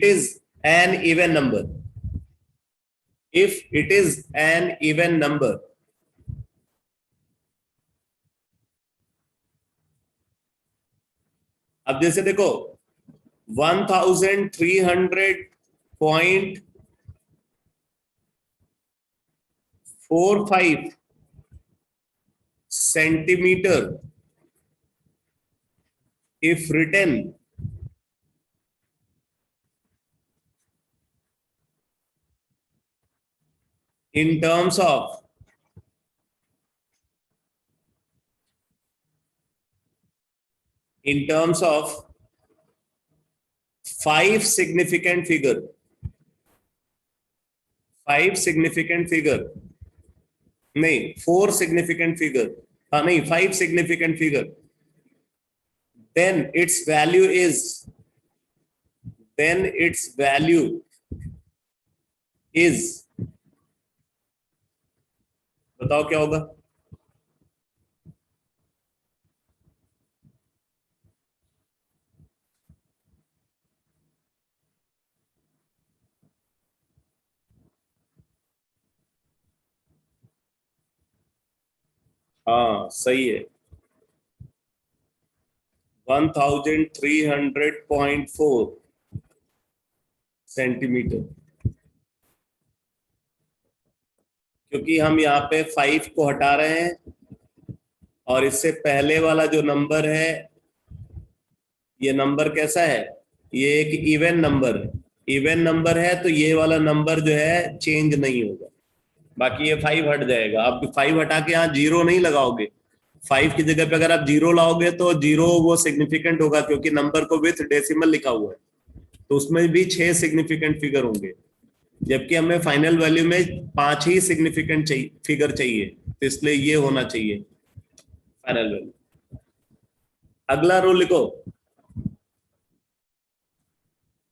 is an even number, if it is an even number। अब जैसे देखो 1300.45 centimetre if written in terms of in terms of 5 significant figure, 5 significant figure, नहीं 4 significant figure, हाँ नहीं 5 significant figure, then its value is, बताओ क्या होगा? हाँ सही है, 1300.4 सेंटीमीटर, क्योंकि हम यहाँ पे 5 को हटा रहे हैं और इससे पहले वाला जो नंबर है, ये नंबर कैसा है, ये एक इवन नंबर है, इवन नंबर है, तो ये वाला नंबर जो है चेंज नहीं होगा, बाकी ये 5 हट जाएगा। आप 5 हटा के यहाँ 0 नहीं लगाओगे, 5 की जगह पे अगर आप 0 लाओगे तो 0 वो सिग्निफिकेंट होगा, क्योंकि नंबर को विथ डेसिमल लिखा हुआ है, तो उसमें भी 6 सिग्निफिकेंट फिगर होंगे, जबकि हमें फाइनल वैल्यू में 5 ही सिग्निफिकेंट फिगर चाहिए, तो इसलिए ये होना चाहिए फाइनल वैल्यू। अगला रूल लिखो,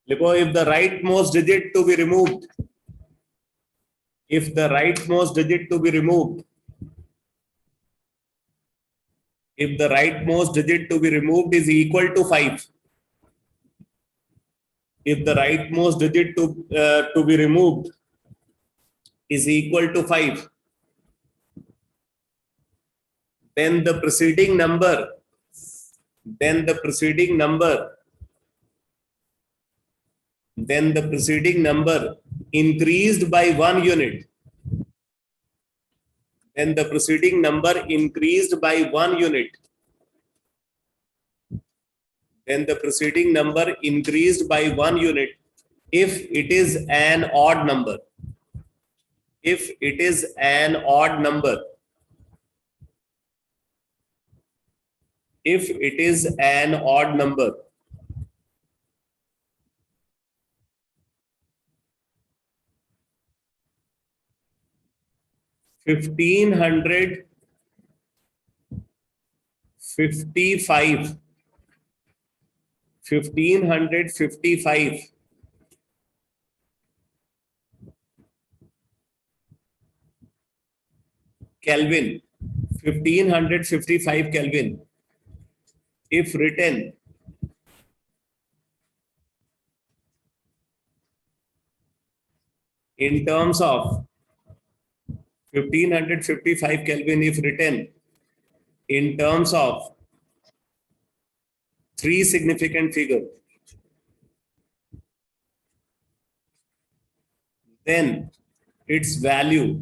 if the rightmost digit to be removed, if the rightmost digit to be removed, if the rightmost digit to be removed is equal to 5, if the rightmost digit to be removed is equal to 5, then the preceding number increased by 1 unit, then the preceding number increased by 1 unit then the preceding number increased by 1 unit if it is an odd number. If it is an odd number. If it is an odd number. $1,555 $1,555 Kelvin, 1555 Kelvin, if written in terms of 1555 Kelvin, if written in terms of 3 significant figures, then its value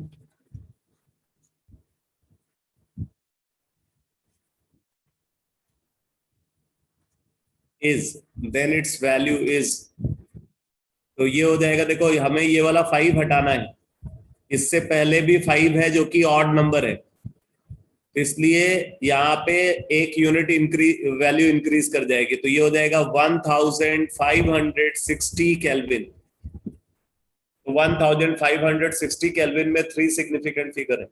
is, then its value is, तो ये हो जाएगा, देखो हमें ये वाला 5 हटाना है, इससे पहले भी 5 है जो कि ऑड नंबर है, इसलिए यहाँ पे एक यूनिट वैल्यू इंक्रीज कर जाएगी, तो ये हो जाएगा 1560 केल्विन। 1560 केल्विन में 3 सिग्निफिकेंट फिगर है,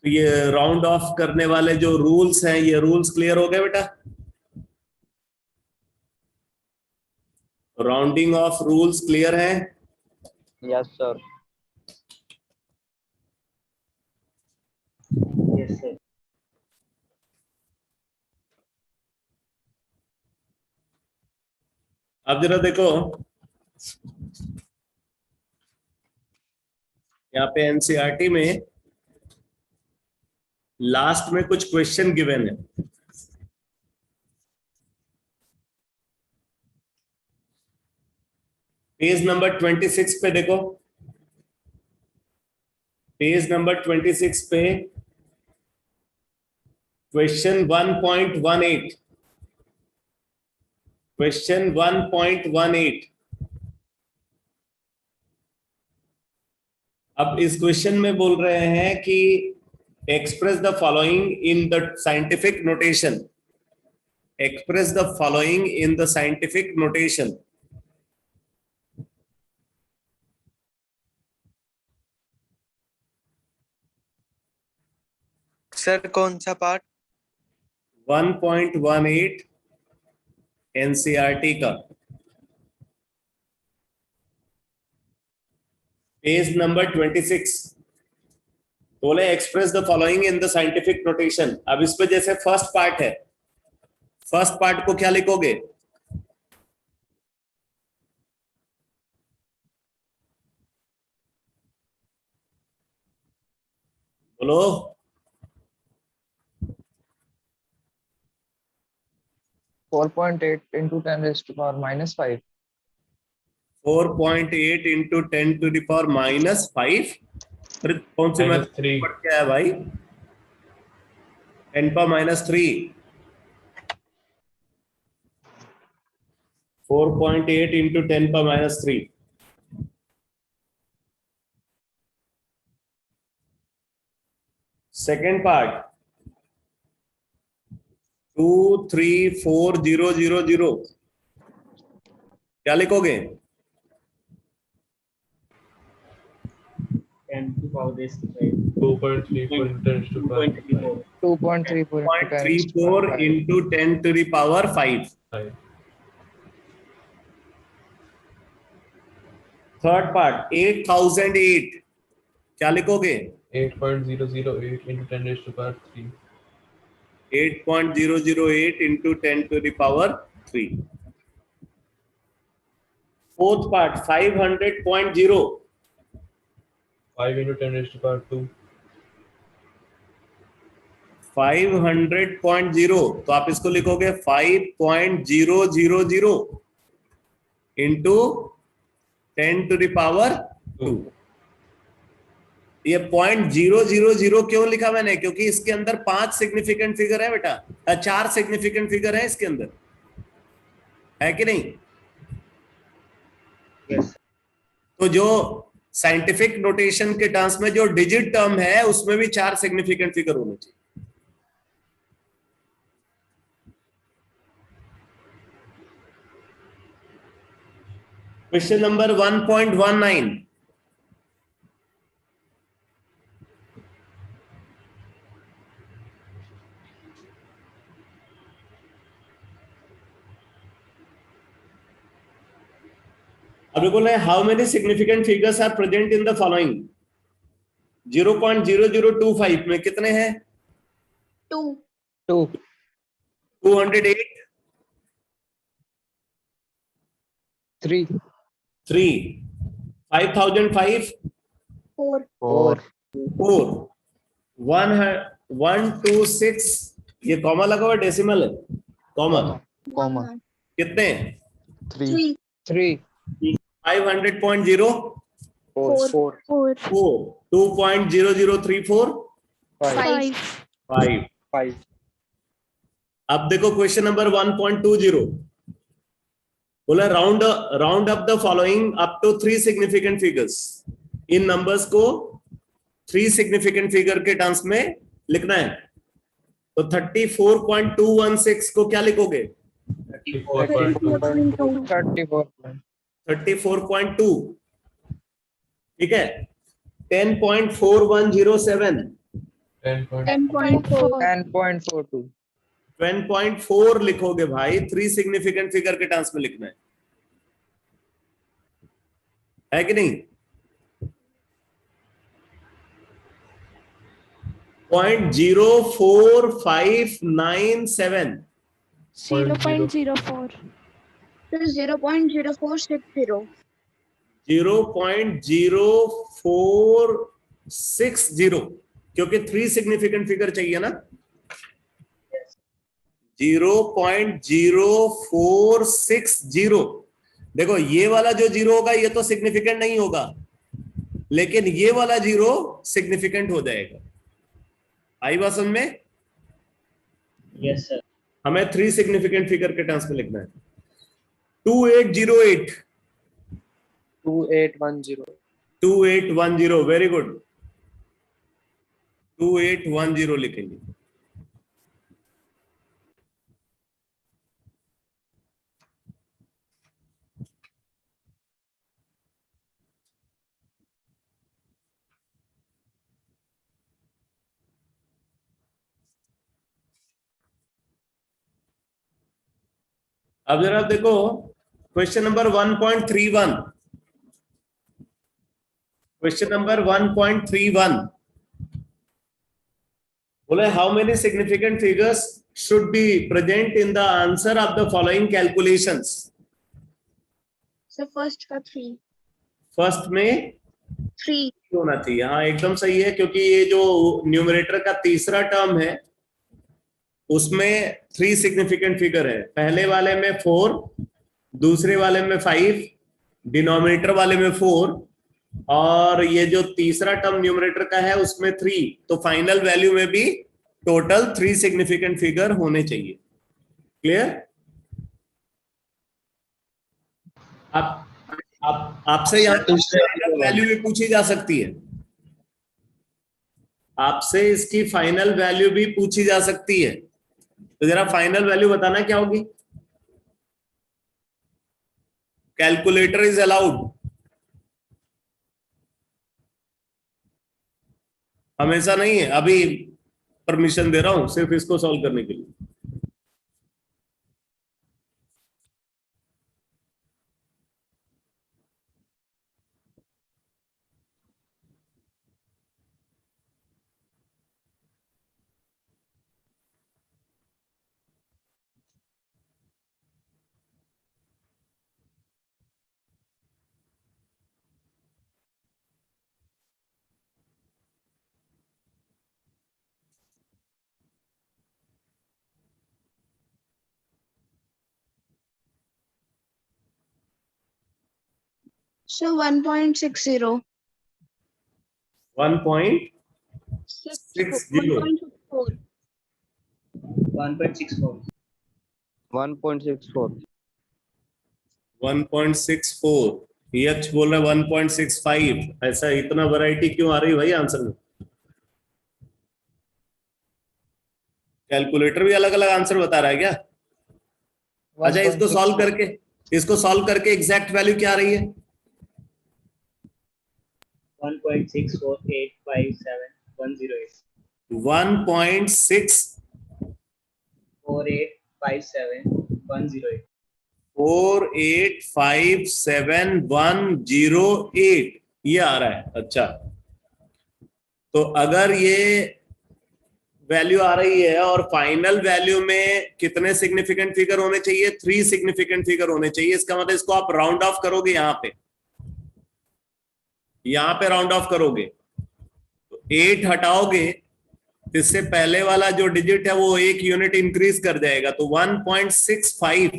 तो ये राउंड ऑफ करने वाले जो रूल्स हैं, ये रूल्स क्लियर हो गए बेटा? राउंडिंग ऑफ रूल्स क्लियर है? Yes, sir. Yes, sir. अब जरा देखो, यहाँ पे एनसीईआरटी में लास्ट में कुछ क्वेश्चन गिवन है, पेज नंबर 26 पे देखो, पेज नंबर 26 पे क्वेश्चन 1.18, क्वेश्चन 1.18। अब इस क्वेश्चन में बोल रहे हैं कि express the following in the scientific notation, express the following in the scientific notation. Sir कौन सा पार्ट? 1.18 एनसीईआरटी का, पेज नंबर 26, बोले express the following in the scientific notation. अब इस पे जैसे फर्स्ट पार्ट है, फर्स्ट पार्ट को क्या लिखोगे? बोलो। 4.8 into 10 raised to power minus 5. 4.8 into 10 to the power minus 5। अरे कौन सी मैथ क्या है भाई? 10 power minus 3। 4.8 into 10 power minus 3। Second part 234,000, क्या लिखोगे? 10 to power raised to 5. 2.34 into 10 to the power 2.34 0.34 into 10 to the power 5। 5. Third part 8008, क्या लिखोगे? 8.008 into 10 raised to the power 3. 8.008 into 10 to the power 3। Fourth part 500.0, 5 into 10 raised to the power 2. 500.0, तो आप इसको लिखोगे 5.000 into 10 to the power 2। ये 0.000 क्यों लिखा मैंने? क्योंकि इसके अंदर 5 सिग्निफिकेंट फिगर है बेटा, 4 सिग्निफिकेंट फिगर है इसके अंदर, है कि नहीं? Yes. तो जो साइंटिफिक नोटेशन के टर्म्स में जो डिजिट टर्म है उसमें भी 4 सिग्निफिकेंट फिगर होने चाहिए। क्वेश्चन नंबर 1.19, अभी बोला है how many significant figures are present in the following. 0.0025 में कितने हैं? 2, 208, 3, 3, 5005, 4, 4, 126, ये कॉमा लगा हुआ डेसिमल है, कॉमा comma, कितने? 3, 500.0, 4, 2.0034, 5, 5। अब देखो क्वेश्चन नंबर 1.20, बोला round up the following up to 3 significant figures. इन नंबर्स को 3 सिग्निफिकेंट फिगर के टर्म्स में लिखना है। तो 34.216 को क्या लिखोगे? 34.2. 34.2, ठीक है। 10.4107, 10.4. 10.42, 10.4 लिखोगे भाई, 3 सिग्निफिकेंट फिगर के टर्म्स में लिखना है कि नहीं? 0.04597, 0.04. 0.0460, 0.0460, क्योंकि 3 सिग्निफिकेंट फिगर चाहिए ना। 0.0460, देखो ये वाला जो जीरो होगा ये तो सिग्निफिकेंट नहीं होगा, लेकिन ये वाला जीरो सिग्निफिकेंट हो जाएगा। आई बात समझ में? Yes, sir. हमें 3 सिग्निफिकेंट फिगर के टर्म्स में लिखना है। 2808, 2810, 2810, वेरी गुड, 2810 लिखेंगे। अब जरा देखो क्वेश्चन नंबर 1.31, क्वेश्चन नंबर 1.31 बोले how many significant figures should be present in the answer of the following calculations. so first का 3, फर्स्ट में 3, होना चाहिए, हाँ एकदम सही है, क्योंकि ये जो न्यूमरेटर का तीसरा टर्म है उसमें 3 सिग्निफिकेंट फिगर है। पहले वाले में 4, दूसरे वाले में 5, डिनोमिनेटर वाले में 4, और ये जो तीसरा टर्म न्यूमरेटर का है उसमें 3। तो फाइनल वैल्यू में भी टोटल 3 सिग्निफिकेंट फिगर होने चाहिए। क्लियर? आपसे यहाँ वैल्यू भी पूछी जा सकती है, आपसे इसकी फाइनल वैल्यू भी पूछी जा सकती है। तो जरा फाइनल वैल्यू बताना क्या होगी? कैलकुलेटर इज अलाउड, हमेशा नहीं है, अभी परमिशन दे रहा हूं सिर्फ इसको सॉल्व करने के लिए। so 1.60, 1.60 1.64. 1.64. 1.64। यक्ष बोल रहा है 1.65। ऐसा इतना वैरायटी क्यों आ रही है भाई आंसर में? कैलकुलेटर भी अलग अलग आंसर बता रहा है क्या? अच्छा, इसको सॉल्व करके एग्जैक्ट वैल्यू क्या आ रही है? 1.64857108. 1.6 4857 108. 4857 108 ये आ रहा है। अच्छा, तो अगर ये वैल्यू आ रही है और फाइनल वैल्यू में कितने सिग्निफिकेंट फिगर होने चाहिए? 3 सिग्निफिकेंट फिगर होने चाहिए। इसका मतलब इसको आप राउंड ऑफ करोगे, यहां पे राउंड ऑफ करोगे तो 8 हटाओगे, इससे पहले वाला जो डिजिट है वो 1 यूनिट इंक्रीज कर जाएगा, तो 1.65।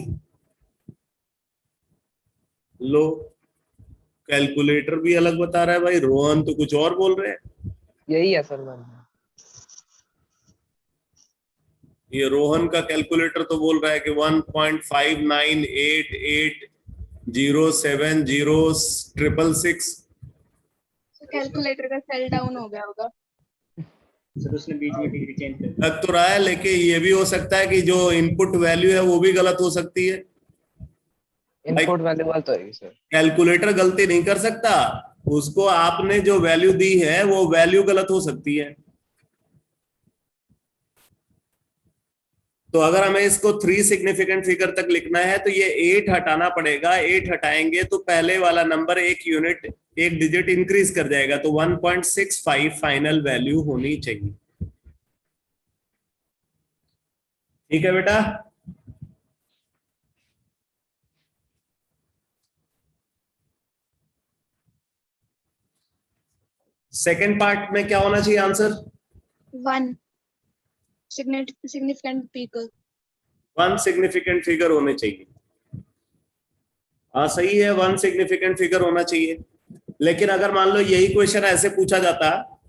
लो, कैलकुलेटर भी अलग बता रहा है भाई, रोहन तो कुछ और बोल रहे हैं। यही है सर मैम। ये रोहन का कैलकुलेटर तो बोल रहा है कि 1.5988070666। कैलकुलेटर का सेल डाउन हो गया होगा। सर उसने बीच में डिग्री चेंज कर दी. लग तो रहा है, लेकिन ये भी हो सकता है कि जो इनपुट वैल्यू है वो भी गलत हो सकती है। इनपुट वैल्यू गलत होगी सर। कैलकुलेटर गलती नहीं कर सकता, उसको आपने जो वैल्यू दी है वो वैल्यू गलत हो सकती है। तो अगर हमें इसको 3 सिग्निफिकेंट फिगर तक लिखना है तो ये 8 हटाना पड़ेगा। 8 हटाएंगे तो पहले वाला नंबर 1 यूनिट 1 डिजिट इंक्रीज कर जाएगा, तो 1.65 फाइनल वैल्यू होनी चाहिए। ठीक है बेटा? सेकेंड पार्ट में क्या होना चाहिए answer? 1 significant figure. 1 significant figure होने चाहिए। हाँ सही है, 1 सिग्निफिकेंट फिगर होना चाहिए। लेकिन अगर मान लो यही क्वेश्चन ऐसे पूछा जाता,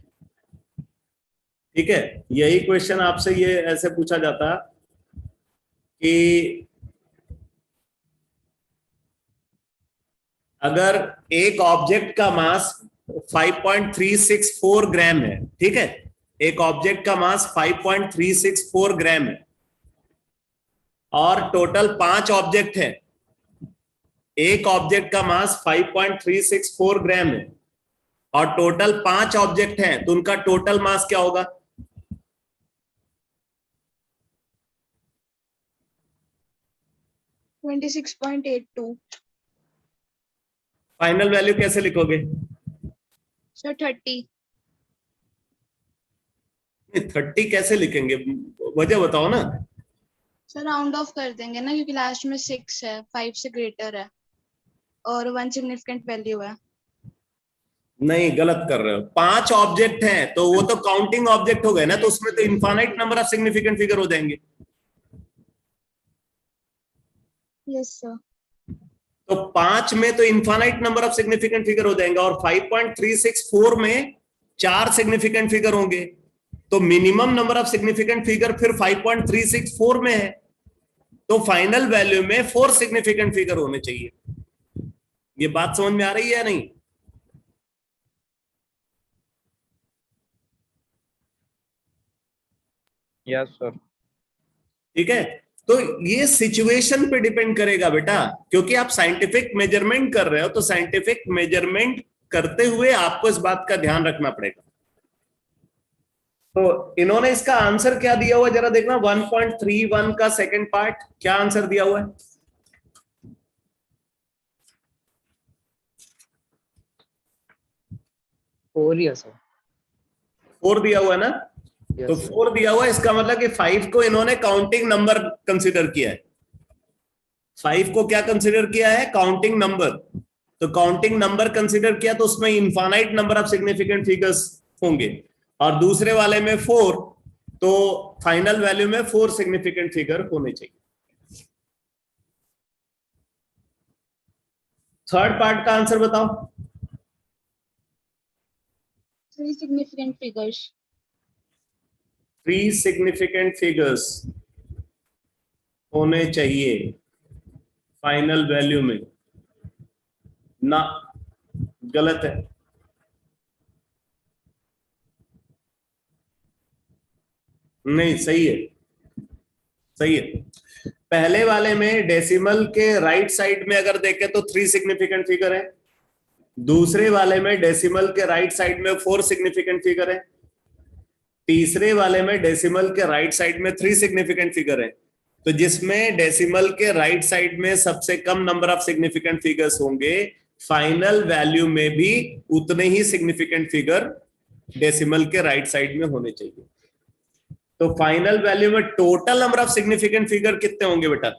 ठीक है, यही क्वेश्चन आपसे ये ऐसे पूछा जाता कि अगर एक ऑब्जेक्ट का मास 5.364 ग्राम है, ठीक है, एक ऑब्जेक्ट का मास 5.364 ग्राम है और टोटल 5 ऑब्जेक्ट है। एक ऑब्जेक्ट का मास 5.364 ग्राम है और टोटल 5 ऑब्जेक्ट हैं, तो उनका टोटल मास क्या होगा? — 26.82. फाइनल वैल्यू कैसे लिखोगे? सर 30. 30 कैसे लिखेंगे, वजह बताओ ना। सर राउंड ऑफ कर देंगे ना, क्योंकि लास्ट में 6 है, 5 से ग्रेटर है और 1 सिग्निफिकेंट वैल्यू है। नहीं, गलत कर रहे हो। 5 ऑब्जेक्ट हैं तो वो तो काउंटिंग ऑब्जेक्ट हो गए ना, तो उसमें तो infinite number of significant figure हो जाएंगे। Yes sir. तो 5 में तो infinite number of significant figure हो जाएंगे और 5.364 में 4 सिग्निफिकेंट फिगर होंगे, तो minimum number of significant figure फिर 5.364 में है, तो फाइनल वैल्यू में 4 सिग्निफिकेंट फिगर होने चाहिए। ये बात समझ में आ रही है या नहीं? Yes sir. ठीक है, तो ये सिचुएशन पे डिपेंड करेगा बेटा, क्योंकि आप साइंटिफिक मेजरमेंट कर रहे हो, तो साइंटिफिक मेजरमेंट करते हुए आपको इस बात का ध्यान रखना पड़ेगा। तो इन्होंने इसका आंसर क्या दिया हुआ जरा देखना, 1.31 का सेकंड पार्ट क्या आंसर दिया हुआ है? फोर ही है सर। 4 दिया हुआ है ना? Yes, तो sir. 4 दिया हुआ है, इसका मतलब कि 5 को इन्होंने काउंटिंग नंबर कंसिडर किया है। 5 को क्या कंसिडर किया है? Counting number. तो काउंटिंग नंबर कंसिडर किया तो उसमें infinite number of significant figures होंगे, और दूसरे वाले में 4, तो फाइनल वैल्यू में 4 सिग्निफिकेंट फिगर होने चाहिए। थर्ड पार्ट का आंसर बताओ। 3 significant figures. 3 सिग्निफिकेंट फिगर्स होने चाहिए फाइनल वैल्यू में ना, गलत है। नहीं, सही है, सही है। पहले वाले में डेसिमल के राइट साइड में अगर देखें तो 3 सिग्निफिकेंट फिगर है, दूसरे वाले में डेसिमल के राइट साइड में 4 सिग्निफिकेंट फिगर है, तीसरे वाले में डेसिमल के राइट साइड में 3 सिग्निफिकेंट फिगर है। तो जिसमें डेसिमल के राइट साइड में सबसे कम नंबर ऑफ सिग्निफिकेंट फिगर्स होंगे, फाइनल वैल्यू में भी उतने ही सिग्निफिकेंट फिगर डेसिमल के राइट साइड में होने चाहिए। तो फाइनल वैल्यू में total number of significant figure कितने होंगे बेटा?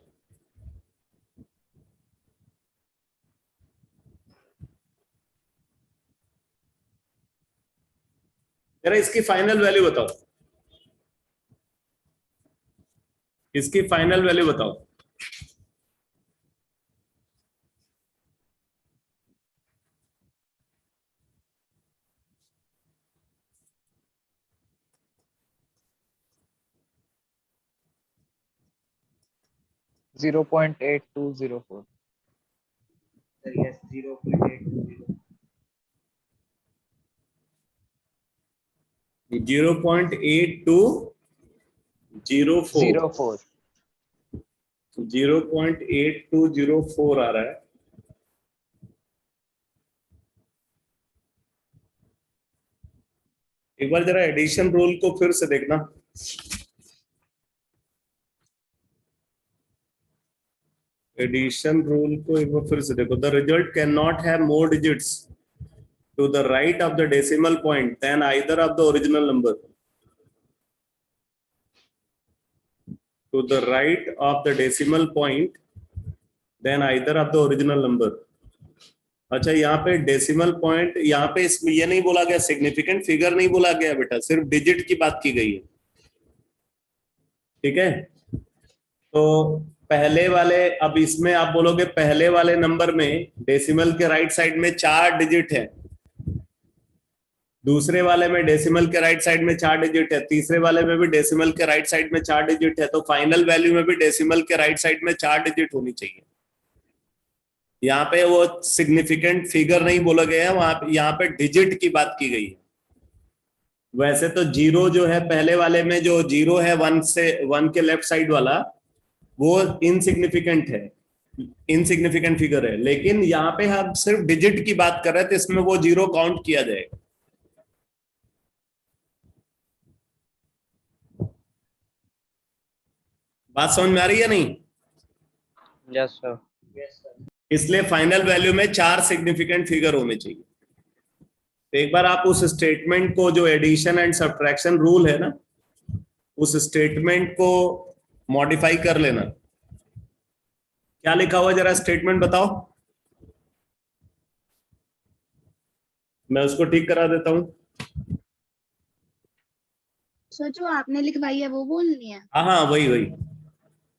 जरा इसकी फाइनल वैल्यू बताओ, इसकी फाइनल वैल्यू बताओ। Zero point 8204. Sir, yes, 0.820. 0.8204 04. 0.8204 आ रहा है। एक बार जरा एडिशन रूल को फिर से देखना। एडिशन रूल को एक बार फिर से देखो। The result can not have more digits to the right of the decimal point than either of the original number. To the right of the decimal point than either of the original number. अच्छा, यहाँ पे decimal point, यहाँ पे इसमें ये नहीं बोला गया, सिग्निफिकेंट फिगर नहीं बोला गया बेटा, सिर्फ डिजिट की बात की गई है। ठीक है, तो पहले वाले, अब इसमें आप बोलोगे पहले वाले नंबर में डेसिमल के राइट साइड में 4 डिजिट है, दूसरे वाले में डेसिमल के राइट साइड में 4 डिजिट है, तीसरे वाले में भी डेसिमल के राइट साइड में 4 डिजिट है, तो फाइनल वैल्यू में भी डेसिमल के राइट साइड में 4 डिजिट होनी चाहिए। यहाँ पे वो सिग्निफिकेंट फिगर नहीं बोला गया है, वहां पे यहाँ पे डिजिट की बात की गई है। वैसे तो 0 जो है पहले वाले में, जो 0 है 1 के लेफ्ट साइड वाला, वो इनसिग्निफिकेंट है, इनसिग्निफिकेंट फिगर है, लेकिन यहाँ पे हम सिर्फ डिजिट की बात कर रहे थे, इसमें वो 0 काउंट किया जाएगा। बात समझ में आ रही है नहीं? Yes, sir. Yes, sir. इसलिए फाइनल वैल्यू में 4 सिग्निफिकेंट फिगर होने चाहिए। तो एक बार आप उस स्टेटमेंट को, जो एडिशन एंड सब्ट्रैक्शन रूल है ना, उस स्टेटमेंट को मॉडिफाई कर लेना। क्या लिखा हुआ जरा स्टेटमेंट बताओ, मैं उसको ठीक करा देता हूं। सर जो आपने लिखवाई है वो बोलनी है। हाँ, वही वही।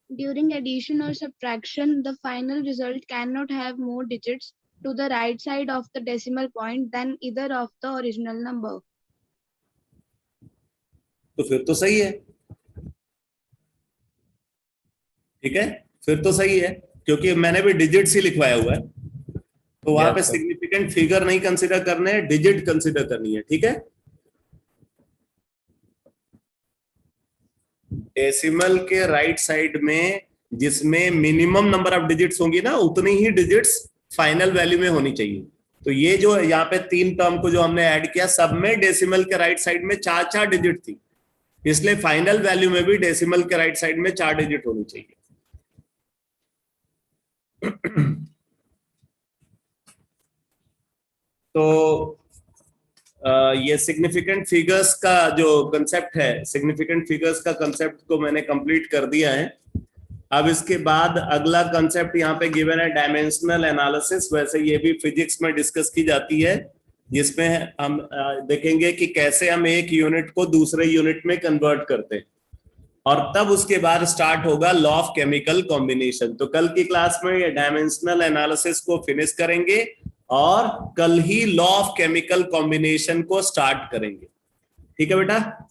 During addition or subtraction, the final result cannot have more digits to the right side of the decimal point than either of the original number. तो फिर तो सही है, ठीक है, फिर तो सही है, क्योंकि मैंने भी डिजिट्स ही लिखवाया हुआ है, तो वहां पे सिग्निफिकेंट फिगर नहीं कंसीडर करने हैं, डिजिट कंसीडर करनी है। ठीक है, डेसिमल के राइट साइड में जिसमें मिनिमम नंबर ऑफ डिजिट्स होंगी ना, उतनी ही डिजिट्स फाइनल वैल्यू में होनी चाहिए। तो ये जो यहाँ पे 3 टर्म को जो हमने ऐड किया, सब में डेसिमल के राइट साइड में 4 डिजिट थी, इसलिए फाइनल वैल्यू में भी डेसिमल के राइट साइड में 4 डिजिट होनी चाहिए। तो ये सिग्निफिकेंट फिगर्स का जो कंसेप्ट है, सिग्निफिकेंट फिगर्स का कंसेप्ट को मैंने कंप्लीट कर दिया है। अब इसके बाद अगला कंसेप्ट यहाँ पे गिवन है, डायमेंशनल एनालिसिस। वैसे ये भी फिजिक्स में डिस्कस की जाती है, जिसमें हम देखेंगे कि कैसे हम एक यूनिट को दूसरे यूनिट में कन्वर्ट करते हैं, और तब उसके बाद स्टार्ट होगा लॉ ऑफ केमिकल कॉम्बिनेशन। तो कल की क्लास में ये डायमेंशनल एनालिसिस को फिनिश करेंगे और कल ही लॉ ऑफ केमिकल कॉम्बिनेशन को स्टार्ट करेंगे। ठीक है बेटा।